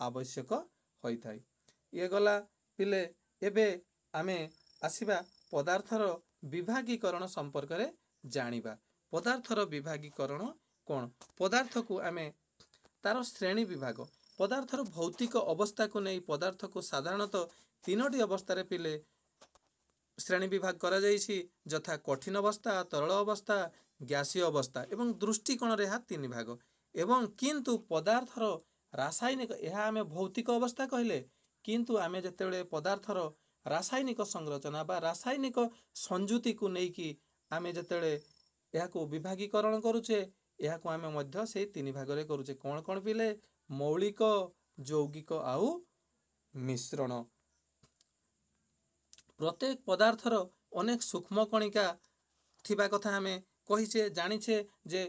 आवश्यक होता है। ये गला पिले एबे आमे आसिबा पदार्थर विभागीकरण संपर्क में जानिबा। पदार्थर विभागीकरण कौन पदार्थ को आमे तार श्रेणी विभाग पदार्थर भौतिक अवस्था को नहीं पदार्थ को साधारणतः तीनोटी अवस्था पिले श्रेणी विभाग करा जाइछि यथा कठिन अवस्था तरल अवस्था गैसीय अवस्था एवं दृष्टिकोण रेहा तीन भाग एवं किंतु पदार्थर रासायनिक यह आमे भौतिक अवस्था कहले किंतु आमे जतेबेले पदार्थर रासायनिक संरचना बा रासायनिक संजुति को लेकिन आमे जतेबेले याको विभागीकरण करुचे याको आमे मध्य से तीन भाग रे करुचे कौन कौन पिले मौलिक यौगिक आउ मिश्रण। प्रत्येक पदार्थर अनेक सूक्ष्म कणिका थिबा कथा आमे कहिचे जानिछे जे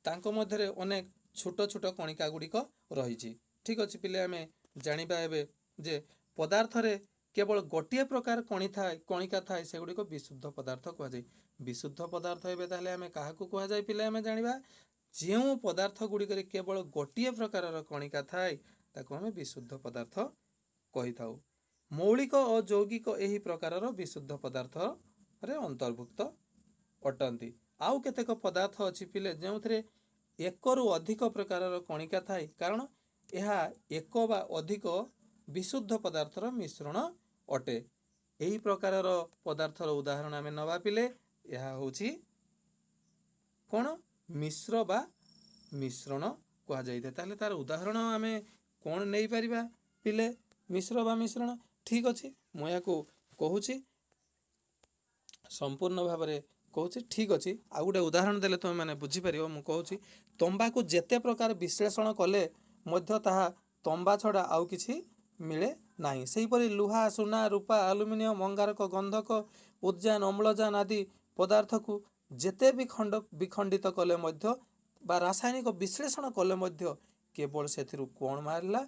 तांको मध्यरे अनेक छोट छोट कणिका गुड़िक रही। ठीक अच्छे पिले आमे जानिबा एबे जे पदार्थ रे केवल गोटे प्रकार कणिका थाए से गुड़िक विशुद्ध पदार्थ कहुए। विशुद्ध पदार्थ एबे ताहले आमे काहाकू कहुए पिले आमे जानिबा जेउ पदार्थ गुड़िक केवल गोटे प्रकार कणिका थाए ताको आमे विशुद्ध पदार्थ कहि थाउ। मौलिक और यौगिक यही प्रकार विशुद्ध पदार्थ रे अंतर्भुक्त अटंती। आउ केतेक पदार्थ अच्छी पिले जो एक रु अधिक प्रकार कणिका थाए कारण यह एक बा अधिक विशुद्ध पदार्थर मिश्रण अटे। यही प्रकार पदार्थर उदाहरण आमे नवा पिले यह होछि कौन मिश्र बा मिश्रण कहा जाइए। ताहले तार उदाहरण आमे कौन नहीं परिबा पिले मिश्र बा मिश्रण। ठीक अच्छे मुझे कहूँ संपूर्ण भाव में कहूँ। ठीक अच्छे आ गोटे उदाहरण देले तुम मैंने बुझीपर मु कहूँ तंबाकू जेते प्रकार विश्लेषण कले मध्य ताहा तंबा छड़ा आउ किछि मिले नाही। सेहीपरि लुहा सुना रूपा आलुमिनियम अंगारक गंधक उद्यान अम्लजान आदि पदार्थ को जेते भी विखंडित कले मध्य बा रासायनिक विश्लेषण कले मध्य केवल सेथिरु कोण मारला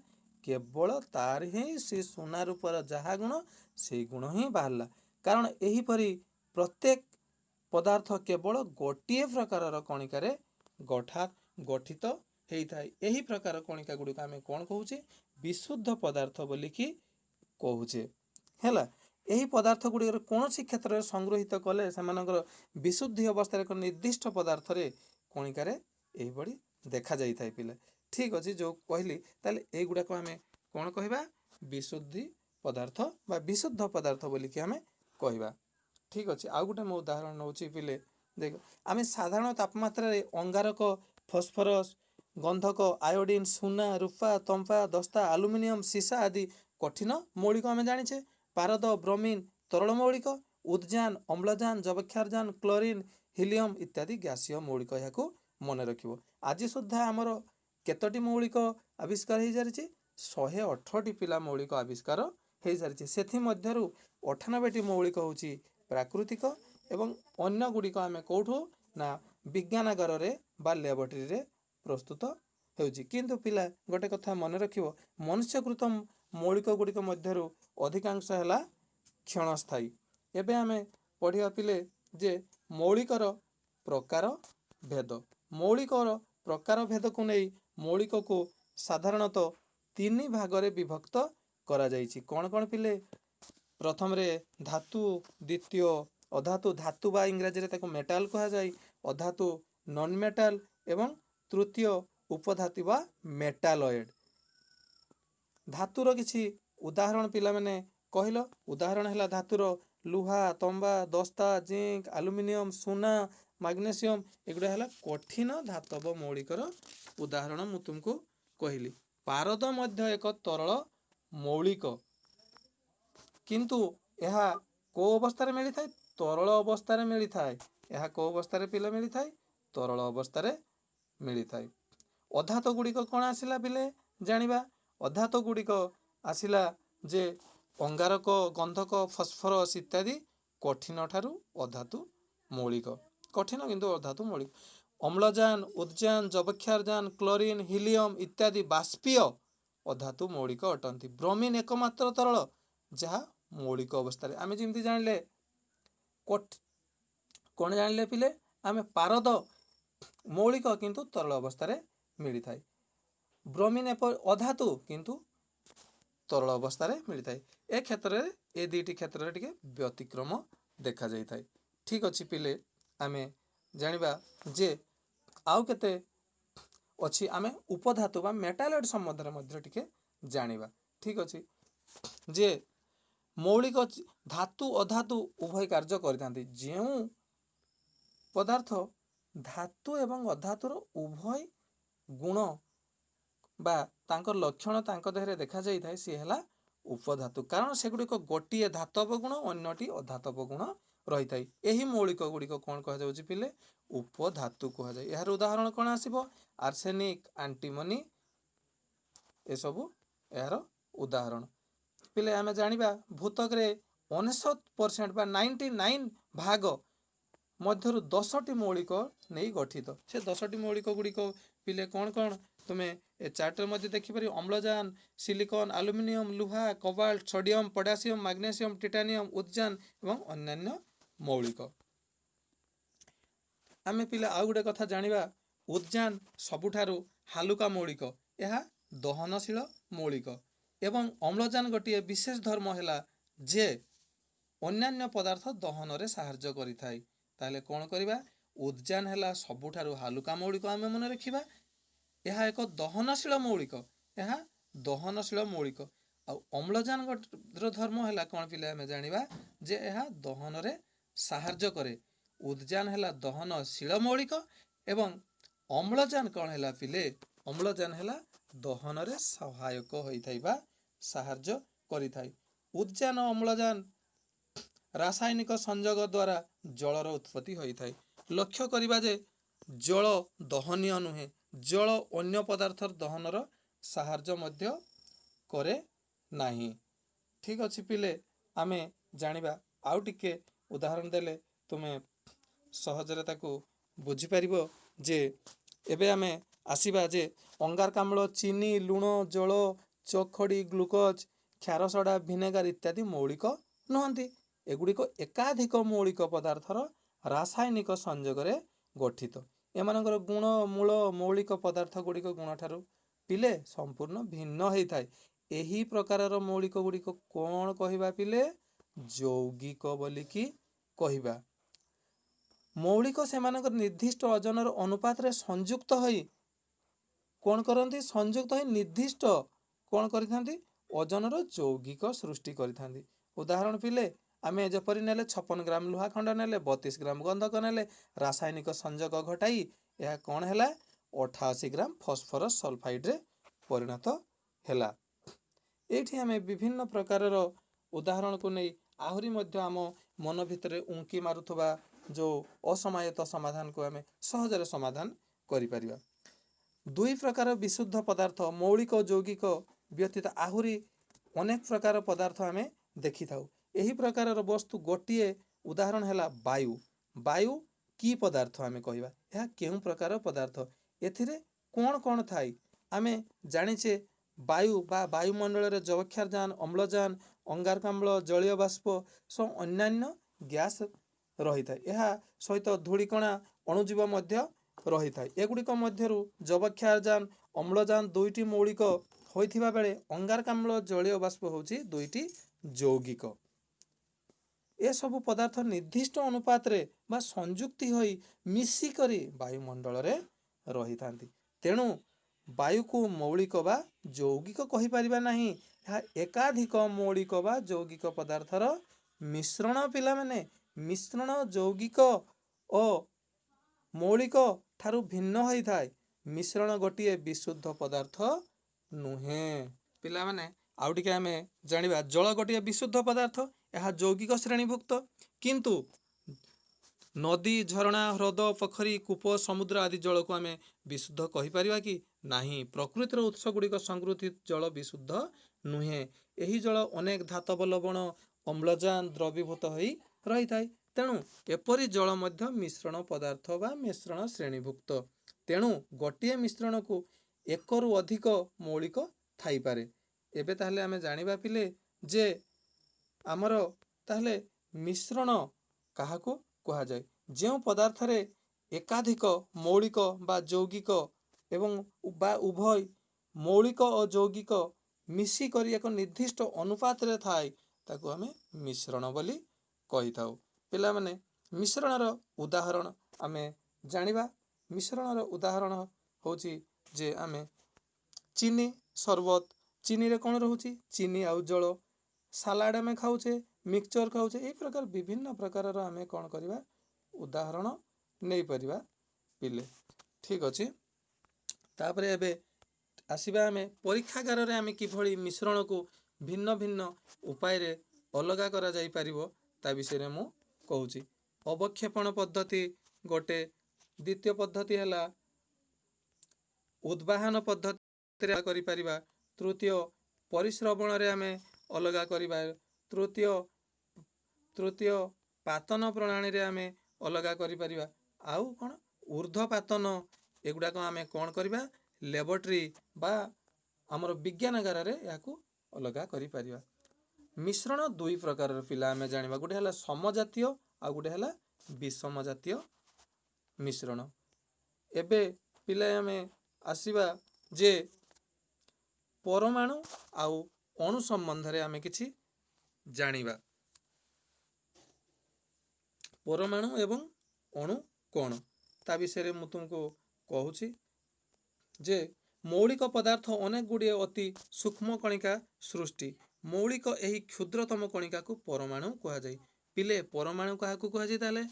केवल तार ही से सुना रूपर जहा गुण से गुण ही बाहरला कारण एहीपरि प्रत्येक पदार्थ केवल गोटे प्रकार कणिकार गठित होता है। यही प्रकार कणिका गुड़िक आम कौन कहूचे विशुद्ध पदार्थ बोलिकी कहूचे हैला। यही पदार्थ गुड़िक कौन सी क्षेत्र में संग्रहित कले से विशुद्धि अवस्था एक निर्दिष्ट पदार्थ रे कणिकार यही देखा जाई थाए पिले। ठीक अच्छे जो कहली ताले एगुड़ाक आम कौन कहवा विशुद्धि पदार्थ बा विशुद्ध पदार्थ बोलिकी आमे कहवा। ठीक अच्छे आउ गोटे मो उदाहरण नौ पिले देख आम साधारण तापमात्रा रे अंगारक फस्फरस गंधक आयोडीन सुना रूपा तंपा दस्ता आलुमिनियम सीसा आदि कठिन मौलिक आम जाचे पारद ब्रोमीन तरल मौलिक उद्जान अम्लजान जबक्षारजान क्लोरीन हिलियम इत्यादि गैसीय मौलिक यहाँ मन रख आज सुधा आमर केतोटी मौलिक आविष्कार हो सारी 108टी पिला मौलिक आविष्कार हो सारी से 98टी मौलिक हूँ प्राकृतिक एवं अन्य गुड़िक आम कौटू ना विज्ञानगार रे बा लैबोरेटरी रे प्रस्तुत होउची किंतु पिला गोटे कथा मन रखिबो मनुष्यकृत मौलिक गुड़िक मध्यरु अधिकांश हैला क्षणस्थायी। एबे आमे पढ़िया पिले जे मौलिकर प्रकार भेद मौलिकर प्रकार भेद को नहीं मौलिक को साधारणतः 3 भाग रे विभक्त करा जायछि कौन कौन पिले प्रथम रे धातु द्वितीय अधातु धातु बा इंग्रजी रे मेटाल कहा जाय अधातु नॉन मेटाल एवं तृतीय उपधातु बा मेटालॉइड। धातुर किछि उदाहरण पिला माने कहलो उदाहरण हैला धातुर लुहा तंबा दस्ता जिंक एल्युमिनियम सोना मैग्नीशियम एगुडा हैला कठिन धातव मौलिकर उदाहरण मु तुमको कहली। पारद मध्य एक तरल मौलिक किंतु यह को अवस्था रे मिली थाए तरल अवस्था रे मिली थाए यह को अवस्था रे पिला मिली थाए तरल अवस्था रे मिली थाए। अधात गुड़िक कौन आसिला पिले जानिबा अधात गुड़िक आसिला जे अंगारक गंधक फस्फरस इत्यादि कठिन ठारू अधातु मौलिक कठिन किंतु अधातु मौलिक अम्लजान उद्जान जबक्षारजान क्लोरीन हिलियम इत्यादि बाष्पीय अधातु मौलिक अटंती। ब्रोमीन एकमात्र तरल जहाँ मौलिक अवस्था रे आमे जिमती जानले कौन जानले पिले आमे पारद मौलिक किंतु तरल अवस्था रे मिली थाए ब्रोमीन अधातु किंतु तरल अवस्था रे मिली थाए ए क्षेत्र रे ए दुईटी क्षेत्र रे टिके व्यतिक्रम देखा जाई थाए। ठीक अछि पिले आमे जानिबा जे आउ केते अछि आमे उपधातु बा मेटालॉइड संबंध रे मध्ये टिके जानिबा। ठीक अछि जे मौलिक धातु अधातु उभय कार्य करिथांती जेउ पदार्थ धातु एवं अधातुर उभय गुण बा तांकर लक्षण तांक देहरे देखा जाई थाए सी हला उपधातु कारण सेगुडिक गोटिए धातव गुण अन्यटी अधातव गुण रही थाए एही मौलिक गुडिक कोन कहा जाउची पिले उपधातु कहा जाय। यार उदाहरण कोन आसीबो आर्सेनिक एंटीमनी ए सबु यार उदाहरण पिले आमे जानिबा भूतक रे 99% बा 99 भाग मध्यरु 10टी मौलिक नहीं गठित से 10टी मौलिक गुड़िक पिले कौन कौन तुमे ए चार्टर मध्ये देखि पारि अम्लजान सिलिकॉन एल्युमिनियम लुहा cobalt sodium potassium magnesium titanium उद्जान एवं अन्यान्य मौलिक। आमे पिले आउ गुटे कथा जानिबा उद्जान सबुठारु हालुका मौलिक यह दहनशील मौलिक एवं अम्लजान गोटे विशेष धर्म हैला जे अन्यान्य पदार्थ दहन रे सहायता करि थाए ताले कोन करिबा उद्जान हैला सबुठारु हालुका मौलिक आमे मन रखिबा यह एक दहनशील मौलिक यह दहनशील मौलिक आ अम्लजान रो धर्म हैला कोन पिले आमे जानिबा जे यह दहन रे सहायता करे उद्जान हैला दहनशील मौलिक एवं अम्लजान कोन हैला पिले अम्लजान हैला दहन रे सहायक होई थाइबा साहाय्य करि थाए। उद्जान और अम्लजान रासायनिक संयोग द्वारा जलर उत्पत्ति होई थाए लक्ष्य करिबा जे जल दहनीय नुहे जल अन्य पदार्थ दहनर साहाय्य मध्य करे नाही। ठीक अछि पिले आमे जानिबा आउ टिके उदाहरण देले तुमे सहजरे ताकू बुझी परिबो जे एबे आमे आसीबा जे अंगारकाम्ल चीनी लुण जल चोखड़ी ग्लूकोज क्षारसोडा विनेगार इत्यादि मौलिक नहंती एगुड़िक एकाधिक मौलिक पदार्थर रासायनिक संयोग रे गठित एमानकर गुण मूल मौलिक पदार्थ गुड़िक गुण ठारू पिले संपूर्ण भिन्न होई थाए एही प्रकारर मौलिक गुड़िक कोन कहिबा पिले यौगिक बोलिकी कहिबा। मौलिक सेमानकर निर्दिष्ट ओजनर अनुपात रे संयुक्त होई कोन करंती संयुक्त होई निर्दिष्ट कौन करिथांती ओजनर यौगिक सृष्टि करिथांती। उदाहरण पिले आमे जेपरि नेले 56 ग्राम लुहा खंड नेले 32 ग्राम गंधक नेले रासायनिक संयोग घटाई यह कौन हैला 88 ग्राम फॉस्फोरस सल्फाइड रे परिणत हैला। एठी आमे विभिन्न प्रकारर उदाहरण को नहीं आहुरी मध्य आम मन भितरे उंकी मारुथबा जो असमायत समाधान को आमे सहजरे समाधान करि परिबा। दुई प्रकार विशुद्ध पदार्थ मौलिक और यौगिक व्यतीत आहुरी अनेक प्रकार पदार्थ आमे देखि थाउ। एही प्रकार वस्तु गोटिए उदाहरण हैला वायु। वायु की पदार्थ आमे कहिबा यह केउ प्रकार पदार्थ एथिरे कोन कोन थाई आमे जानिचे वायु बा वायुमंडल रे जवक्षारजान अम्लजान अंगारकाम्ल जलीय बाष्प सो अन्यान्य गैस रही थाए। यह सहित धूलिकणा अणुजीव मध्य रही थाए। एगुड़िक मध्यरु जवक्षारजान अम्लजान दुईटी मौलिक होइथिबा बेले अंगारकाम्ल जलीय बाष्प होउची दुईटी यौगिक। ए सब पदार्थ निर्दिष्ट अनुपात रे बा संयुक्ति होई मिसी करी वायुमंडल रे रही थांती। तेणु वायु को मौलिक बा यौगिक कहि परिबा नाही। यह एकाधिक मौलिक बा यौगिक पदार्थर मिश्रण पिला माने मिश्रण यौगिक ओ मौलिक ठारु भिन्न होई थाए। मिश्रण गोटिए विशुद्ध पदार्थ नुहे। पिला माने आउ टिके आमे जानिबा जल गोटिए विशुद्ध पदार्थ यह यौगिक श्रेणीभुक्त किंतु नदी झरणा ह्रद पोखरी कूप समुद्र आदि जल को आमे विशुद्ध कहि परिबा कि नाही। प्रकृतिर उत्स गुड़िक संगृहित जल विशुद्ध नुहे। एही जल अनेक धातव लवण अम्लजान द्रवीभूत होई रही थाए। तेणु एपरि जल मध्य मिश्रण पदार्थ बा मिश्रण श्रेणीभुक्त। तेणु गोटिए मिश्रण को एकरु अधिक मौलिक थाई पारे। एबे ताहले आमे जानिबा पिले जे आमर ताहले मिश्रण काहाको कहा जाए जो पदार्थ रे एकाधिक मौलिक बा यौगिक एवं बा उभय मौलिक और यौगिक मिसी करी एक निर्दिष्ट अनुपात रे थाए ताको आमे मिश्रण बोली कहि थाउ। पिला माने मिश्रणर उदाहरण आमे जानिबा। मिश्रणर उदाहरण होची जे आमे चीनी शरबत चीनी रे कोन रहूची चीनी आउ जल सालाड में खाऊचे मिक्सचर खाऊचे ए प्रकार विभिन्न प्रकार आमे कौन करिबा उदाहरण नहीं परिबा पिले। ठीक अछि। तापरे एबे आसिबा आमे परीक्षागार रे आमे किभली मिश्रण को भिन्न भिन्न उपाय रे अलगा करा जाई परिबो ता विषय रे मु कहूची। अवक्षेपण पद्धति गोटे द्वितीय पद्धति हैला उद्वाहन पद्धति रे करि परिबा। तृतीय परिश्रवण रे आमे अलगा करिबा। तृतीय पातन प्रणाली रे आमे अलगा करि परिबा। आउ कोन ऊर्ध्वपातन एगुडा को आमे कोन करिबा लेबोरेटरी बा हमर विज्ञानगार रे याकू अलगा करि परिबा। मिश्रण दुई प्रकार पिला आमे जानिबा गुटे हला समजातीय आ गुटे हला विषम जातीय मिश्रण। एबे पिला आमे आसीबा जे परमाणु आउ अणु संबंध रे आमे किछि जानिबा। परमाणु एवं अणु कोण ता विषय रे मु तुमको कहूची जे मौलिक पदार्थ अनेक गुड़िए अति सूक्ष्म कणिका सृष्टि। मौलिक एही क्षुद्रतम कणिका को परमाणु कहा जाय। पिले परमाणु काहाकू कहा जाय ताले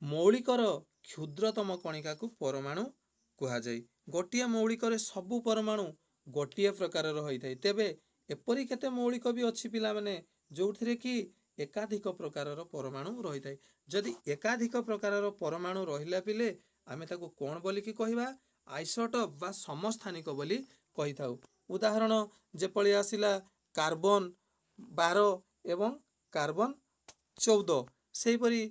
मौलिकर क्षुद्रतम कणिका को परमाणु कहा जाय। गोटिए मौलिक रे सबु परमाणु गोटिए प्रकार होई थाए। तेबे एपरि केते मौलिक भी अछि पिला माने जोथिरे कि एकाधिक प्रकारर परमाणु रही थाए। जदि एकाधिक प्रकारर परमाणु रहिला पिले आमे ताको कोन बोली कि कहिबा आइसोटोप बा समस्थानिक बोली कहि थाउ। उदाहरण जेपळी आसिला कार्बन 12 एवं कार्बन 14 सेही परी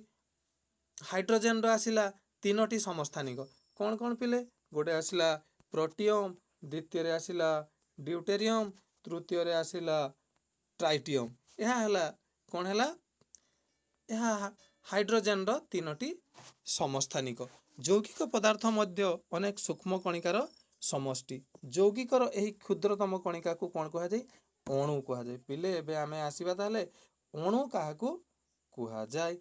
हाइड्रोजन रो आसिला तीनोटी समस्थानिक कोन कोन पिले गोटे आसिला प्रोटियम द्वितीय रे आसिला ड्यूटेरियम तृतीय रे आसिला ट्राइटियम। यह हला कोन हला यह हाइड्रोजन रो तीनोटी समस्थानिक। यौगिक पदार्थ मध्य अनेक सूक्ष्म कणिकार समष्टि। यौगिकर एही क्षुद्रतम कणिका को कोन कहा जाय अणु कहा जाय। पिले एबे आमे आसीबा ताले अणु काहाकू कहा जाय।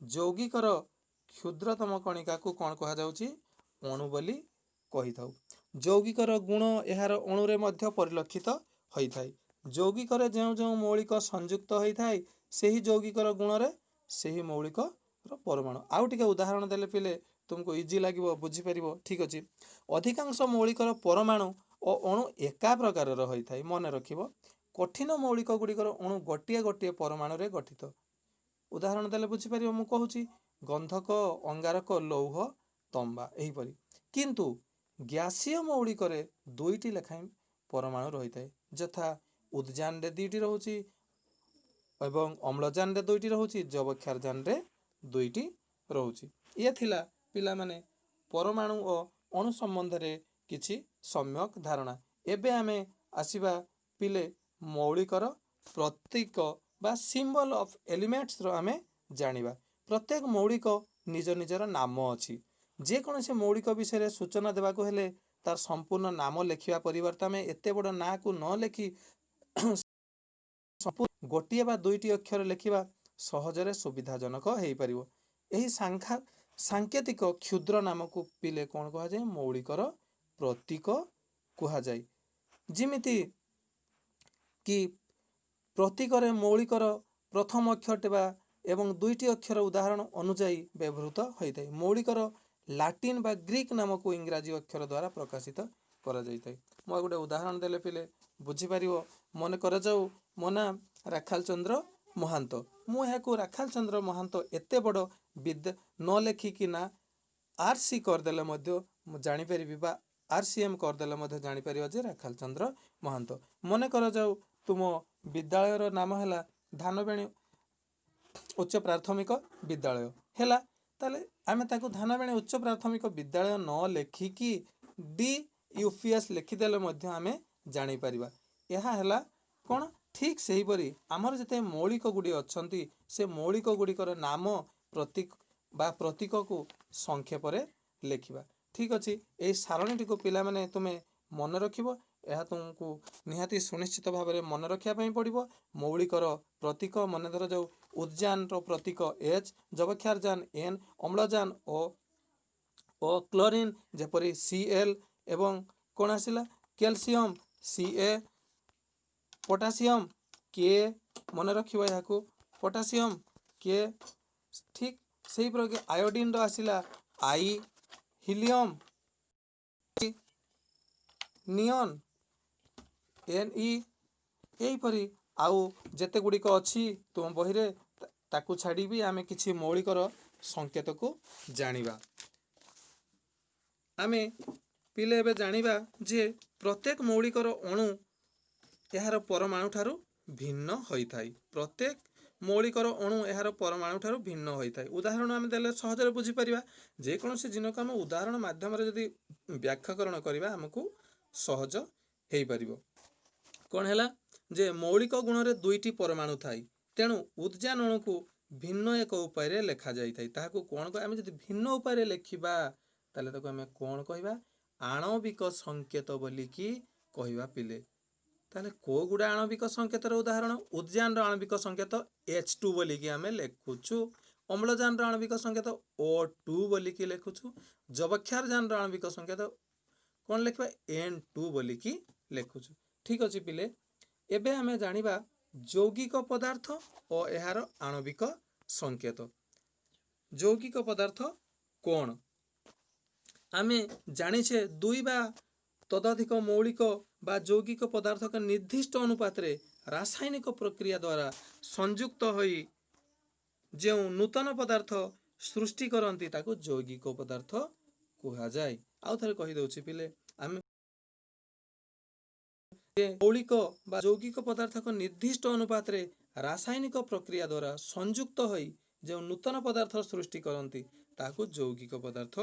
यौगिकर क्षुद्रतम कणिका को कोन कहा जाउची अणु बोली कहि थाउ। ଯୌଗିକର ଗୁଣ ଏହାର ଅଣୁରେ ମଧ୍ୟ ପରିଲକ୍ଷିତ ହୋଇଥାଏ। ଯୌଗିକରେ ଯେଉଁ ଯେଉଁ ମୌଳିକ ସଂଯୁକ୍ତ ହୋଇଥାଏ ସେହି ଯୌଗିକର ଗୁଣରେ ସେହି ମୌଳିକର ପରମାଣୁ। ଆଉ ଟିକେ ଉଦାହରଣ ଦେଲେ ପିଲେ ତୁମକୁ ଇଜି ଲାଗିବ, ବୁଝିପାରିବ। ଠିକ୍ ଅଛି। ଅଧିକାଂଶ ମୌଳିକର ପରମାଣୁ ଓ ଅଣୁ ଏକା ପ୍ରକାରର ହୋଇଥାଏ। ମନେ ରଖିବ, କଠିନ ମୌଳିକ ଗୁଡ଼ିକର ଅଣୁ ଗୋଟିଏ ଗୋଟିଏ ପରମାଣୁରେ ଗଠିତ। ଉଦାହରଣ ଦେଲେ ବୁଝିପାରିବ। ମୁଁ କହୁଛି ଗନ୍ଧକ, ଅଙ୍ଗାରକ, ଲୌହ, ତମ୍ବା ଏହିପରି। କିନ୍ତୁ ଗ୍ୟାସୀୟ ମୌଳିକରେ ଦୁଇଟି ଲେଖାଏଁ ପରମାଣୁ ରହିଥାଏ। ଯଥା ଉଦଜାନରେ 2ଟି ରହୁଛି ଏବଂ ଅମ୍ଳଜାନରେ 2ଟି ରହୁଛି, ଯବକ୍ଷାରଜାନରେ 2ଟି ରହୁଛି। ଇଏ ଥିଲା ପିଲାମାନେ ପରମାଣୁ ଓ ଅଣୁ ସମ୍ବନ୍ଧରେ କିଛି ସମ୍ୟକ୍ ଧାରଣା। ଏବେ ଆମେ ଆସିବା ପିଲେ ମୌଳିକର ପ୍ରତୀକ ବା ସିମ୍ବଲ ଅଫ୍ ଏଲିମେଣ୍ଟସର ଆମେ ଜାଣିବା। ପ୍ରତ୍ୟେକ ମୌଳିକ ନିଜ ନିଜର ନାମ ଅଛି। ଯେକୌଣସି ମୌଳିକ ବିଷୟରେ ସୂଚନା ଦେବାକୁ ହେଲେ ତାର ସମ୍ପୂର୍ଣ୍ଣ ନାମ ଲେଖିବା ପରିବର୍ତ୍ତେ ଆମେ ଏତେ ବଡ଼ ନାଁକୁ ନ ଲେଖି ଗୋଟିଏ ବା 2ଟି ଅକ୍ଷର ଲେଖିବା ସହଜରେ ସୁବିଧାଜନକ ହେଇପାରିବ। ଏହି ସାଙ୍କେତିକ କ୍ଷୁଦ୍ର ନାମକୁ ପିଲେ କ'ଣ କୁହାଯାଏ? ମୌଳିକର ପ୍ରତୀକ କୁହାଯାଏ। ଯେମିତି କି ପ୍ରତୀକରେ ମୌଳିକର ପ୍ରଥମ ଅକ୍ଷରଟି ବା ଏବଂ 2ଟି ଅକ୍ଷର ଉଦାହରଣ ଅନୁଯାୟୀ ବ୍ୟବହୃତ ହୋଇଥାଏ। ମୌଳିକର ଲାଟିନ୍ ବା ଗ୍ରୀକ୍ ନାମକୁ ଇଂରାଜୀ ଅକ୍ଷର ଦ୍ୱାରା ପ୍ରକାଶିତ କରାଯାଇଥାଏ। ମୁଁ ଗୋଟେ ଉଦାହରଣ ଦେଲେ ପିଲେ ବୁଝିପାରିବ। ମନେ କରାଯାଉ ମୋ ନାଁ ରାଖାଲ ଚନ୍ଦ୍ର ମହାନ୍ତ। ମୁଁ ଏହାକୁ ରାଖାଲ ଚନ୍ଦ୍ର ମହାନ୍ତ ଏତେ ବଡ଼ ବିଦ୍ୟା ନ ଲେଖିକି ନା RC କରିଦେଲେ ମଧ୍ୟ ମୁଁ ଜାଣିପାରିବି ବା RCM କରିଦେଲେ ମଧ୍ୟ ଜାଣିପାରିବ ଯେ ରାଖାଲ ଚନ୍ଦ୍ର ମହାନ୍ତ। ମନେ କରାଯାଉ ତୁମ ବିଦ୍ୟାଳୟର ନାମ ହେଲା ଧାନବେଣୀ ଉଚ୍ଚ ପ୍ରାଥମିକ ବିଦ୍ୟାଳୟ ହେଲା। ତାହେଲେ ଆମେ ତାକୁ ଧାନବେଣୀ ଉଚ୍ଚ ପ୍ରାଥମିକ ବିଦ୍ୟାଳୟ ନ ଲେଖିକି DUPS ଲେଖିଦେଲେ ମଧ୍ୟ ଆମେ ଜାଣିପାରିବା। ଏହା ହେଲା କ'ଣ? ଠିକ୍ ସେହିପରି ଆମର ଯେତେ ମୌଳିକ ଗୁଡ଼ିଏ ଅଛନ୍ତି ସେ ମୌଳିକ ଗୁଡ଼ିକର ନାମ ପ୍ରତୀକକୁ ସଂକ୍ଷେପରେ ଲେଖିବା। ଠିକ୍ ଅଛି। ଏହି ସାରଣୀଟିକୁ ପିଲାମାନେ ତୁମେ ମନେ ରଖିବ। ଏହା ତୁମକୁ ନିହାତି ସୁନିଶ୍ଚିତ ଭାବରେ ମନେ ରଖିବା ପାଇଁ ପଡ଼ିବ। ମୌଳିକର ପ୍ରତୀକ ମନେ ଧରାଯାଉ ଉଦଜାନର ପ୍ରତୀକ H, ଯବକ୍ଷାରଜାନ N, ଅମ୍ଳଜାନ O, କ୍ଲୋରିନ୍ ଯେପରି Cl ଏବଂ କ'ଣ ଆସିଲା କ୍ୟାଲସିୟମ Ca, ପୋଟାସିୟମ K, ମନେ ରଖିବ ଏହାକୁ ପୋଟାସିୟମ K। ଠିକ୍ ସେହି ପ୍ରକାର ଆୟୋଡିନର ଆସିଲା I, ହିଲିୟମ ନିଅନ Ne। ଏହିପରି ଆଉ ଯେତେ ଗୁଡ଼ିକ ଅଛି ତୁମ ବହିରେ ତାକୁ ଛାଡ଼ି ବି ଆମେ କିଛି ମୌଳିକର ସଂକେତକୁ ଜାଣିବା। ଆମେ ପିଲେ ଏବେ ଜାଣିବା ଯେ ପ୍ରତ୍ୟେକ ମୌଳିକର ଅଣୁ ଏହାର ପରମାଣୁ ଠାରୁ ଭିନ୍ନ ହୋଇଥାଏ। ପ୍ରତ୍ୟେକ ମୌଳିକର ଅଣୁ ଏହାର ପରମାଣୁ ଠାରୁ ଭିନ୍ନ ହୋଇଥାଏ। ଉଦାହରଣ ଆମେ ଦେଲେ ସହଜରେ ବୁଝିପାରିବା। ଯେକୌଣସି ଜିନିଷକୁ ଆମେ ଉଦାହରଣ ମାଧ୍ୟମରେ ଯଦି ବ୍ୟାଖ୍ୟାକରଣ କରିବା ଆମକୁ ସହଜ ହେଇପାରିବ। କ'ଣ ହେଲା ଯେ ମୌଳିକ ଗୁଣରେ 2ଟି ପରମାଣୁ ଥାଏ। ତେଣୁ ଉଦଜାନ ଅଣୁକୁ ଭିନ୍ନ ଏକ ଉପାୟରେ ଲେଖାଯାଇଥାଏ। ତାହାକୁ କ'ଣ ଆମେ ଯଦି ଭିନ୍ନ ଉପାୟରେ ଲେଖିବା ତାହେଲେ ତାକୁ ଆମେ କ'ଣ କହିବା? ଆଣବିକ ସଂକେତ ବୋଲିକି କହିବା ପିଲେ। ତାହେଲେ କୋଉ ଗୁଡ଼ା ଆଣବିକ ସଂକେତର ଉଦାହରଣ? ଉଦଜାନର ଆଣବିକ ସଂକେତ H2 ବୋଲିକି ଆମେ ଲେଖୁଛୁ। ଅମ୍ଳଜାନର ଆଣବିକ ସଂକେତ O2 ବୋଲିକି ଲେଖୁଛୁ। ଯବକ୍ଷାରଜାନର ଆଣବିକ ସଂକେତ କ'ଣ ଲେଖିବା? N2 ବୋଲିକି ଲେଖୁଛୁ। ଠିକ୍ ଅଛି ପିଲେ। ଏବେ ଆମେ ଜାଣିବା ଯୌଗିକ ପଦାର୍ଥ ଓ ଏହାର ଆଣବିକ ସଂକେତ। ଯୌଗିକ ପଦାର୍ଥ କ'ଣ? ଆମେ ଜାଣିଛେ 2 ବା ତଦଧିକ ମୌଳିକ ବା ଯୌଗିକ ପଦାର୍ଥକ ନିର୍ଦ୍ଦିଷ୍ଟ ଅନୁପାତରେ ରାସାୟନିକ ପ୍ରକ୍ରିୟା ଦ୍ୱାରା ସଂଯୁକ୍ତ ହୋଇ ଯେଉଁ ନୂତନ ପଦାର୍ଥ ସୃଷ୍ଟି କରନ୍ତି ତାକୁ ଯୌଗିକ ପଦାର୍ଥ କୁହାଯାଏ। ଆଉ ଥରେ କହିଦେଉଛି ପିଲେ, ଆମେ ମୌଳିକ ବା ଯୌଗିକ ପଦାର୍ଥକ ନିର୍ଦ୍ଦିଷ୍ଟ ଅନୁପାତରେ ରାସାୟନିକ ପ୍ରକ୍ରିୟା ଦ୍ୱାରା ସଂଯୁକ୍ତ ହୋଇ ଯେଉଁ ନୂତନ ପଦାର୍ଥ ସୃଷ୍ଟି କରନ୍ତି ତାହାକୁ ଯୌଗିକ ପଦାର୍ଥ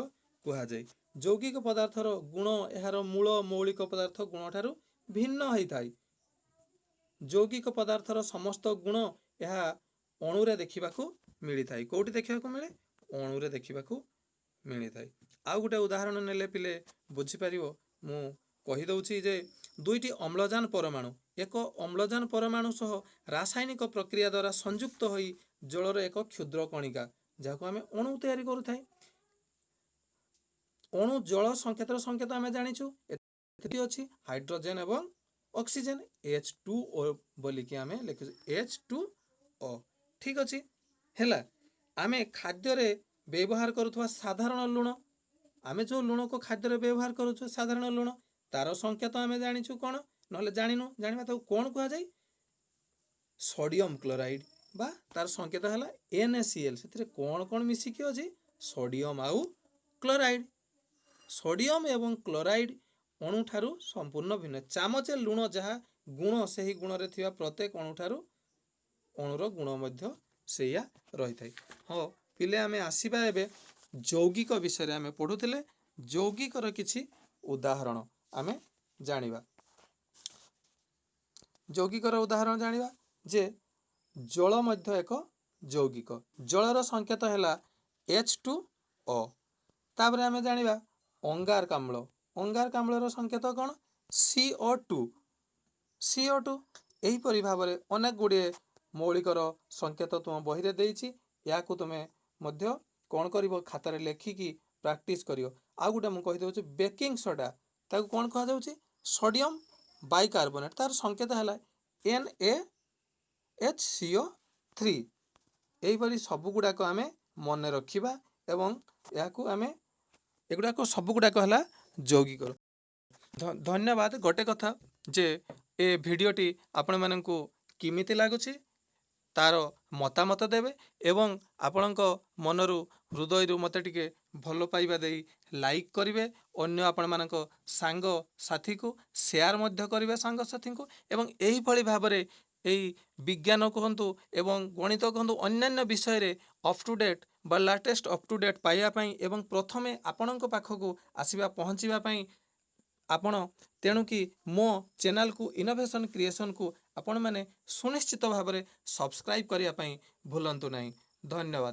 କୁହାଯାଏ। ଯୌଗିକ ପଦାର୍ଥର ଗୁଣ ଏହାର ମୂଳ ମୌଳିକ ପଦାର୍ଥ ଗୁଣଠାରୁ ଭିନ୍ନ ହୋଇଥାଏ। ଯୌଗିକ ପଦାର୍ଥର ସମସ୍ତ ଗୁଣ ଏହା ଅଣୁରେ ଦେଖିବାକୁ ମିଳିଥାଏ। କୋଉଠି ଦେଖିବାକୁ ମିଳେ? ଅଣୁରେ ଦେଖିବାକୁ ମିଳିଥାଏ। ଆଉ ଗୋଟେ ଉଦାହରଣ ନେଲେ ପିଲେ ବୁଝିପାରିବ। ମୁଁ କହିଦେଉଛି ଯେ 2ଟି ଅମ୍ଳଜାନ ପରମାଣୁ ଏକ ଅମ୍ଳଜାନ ପରମାଣୁ ସହ ରାସାୟନିକ ପ୍ରକ୍ରିୟା ଦ୍ୱାରା ସଂଯୁକ୍ତ ହୋଇ ଜଳର ଏକ କ୍ଷୁଦ୍ର କଣିକା ଯାହାକୁ ଆମେ ଅଣୁ ତିଆରି କରୁଥାଏ। अणु जल संकेत आम जाचु अच्छी हाइड्रोजेन एवं ऑक्सीजन H2O बोलिकी आम लिखु H2O ठीक अच्छे है आम खाद्य व्यवहार करुवा साधारण लुण आम जो लुण को खाद्य व्यवहार करुचु साधारण लुण तार संकेत आम जाचु कौन ना जानू जाना कौन कह जाए सोडियम क्लोराइड बा तार संकेत है NaCl से कौन कौन मिसिकी अच्छी सोडियम आउ क्लोराइड सोडियम एवं क्लोराइड अणु ठारू संपूर्ण भिन्न चामचे लुण जहाँ गुण से ही गुण रे थिबा प्रत्येक अणु ठारू अणुर गुण मध्य सेया रही थाए हाँ पिले आम आसवा एबे यौगिक विषय आम पढ़ुले यौगिकर किछि उदाहरण आम जानिबा यौगिकर उदाहरण जानिबा जे जल मध्य एक यौगिक जलर संकेत है H2O तापर आम जानिबा अंगारकाम्लर संकेत कौन CO2 एहीपरि भाव में अनेक गुड़े मौलिकर संकेत तुम बही देछि याकू तुमे मध्य कौन कर खातार लेखिकी प्रैक्टिस करियो आ गुटे मु कहि दउछि बेकिंग सोडा ताकू कौन कह जाउछि सोडियम बाइकार्बोनेट तार संकेत है NaHCO3 एहीपरि सब गुड़ाक आम मन रखिबा एवं याकू आम एगुड़ाक सब गुड़ाक है यौगिक धन्यवाद गोटे कथा जे ए भिडियोटी आपण माननकु किमिति लागुछि तार मतामत देवे एवं आपणक मनरु हृदय मते टिके भल पाइबा देई लाइक करिवे अन्य आपण मानक सांग साथी को शेयर मध्य करिवे सांग साथी को एवं एही भली भाबरे एई विज्ञान कहंतु एवं गणित कहंतु अन्यान्य विषय रे अप टू डेट बा लेटेस्ट अप टू डेट पाइबा पई एवं प्रथमे आपणक पाखकु आसीबा पहुंचीबा पई आपण तेणु कि मो चैनल को इनोवेशन क्रिएशन को आपण मैंने सुनिश्चित भाव में सब्सक्राइब करने भूलु नहीं। धन्यवाद।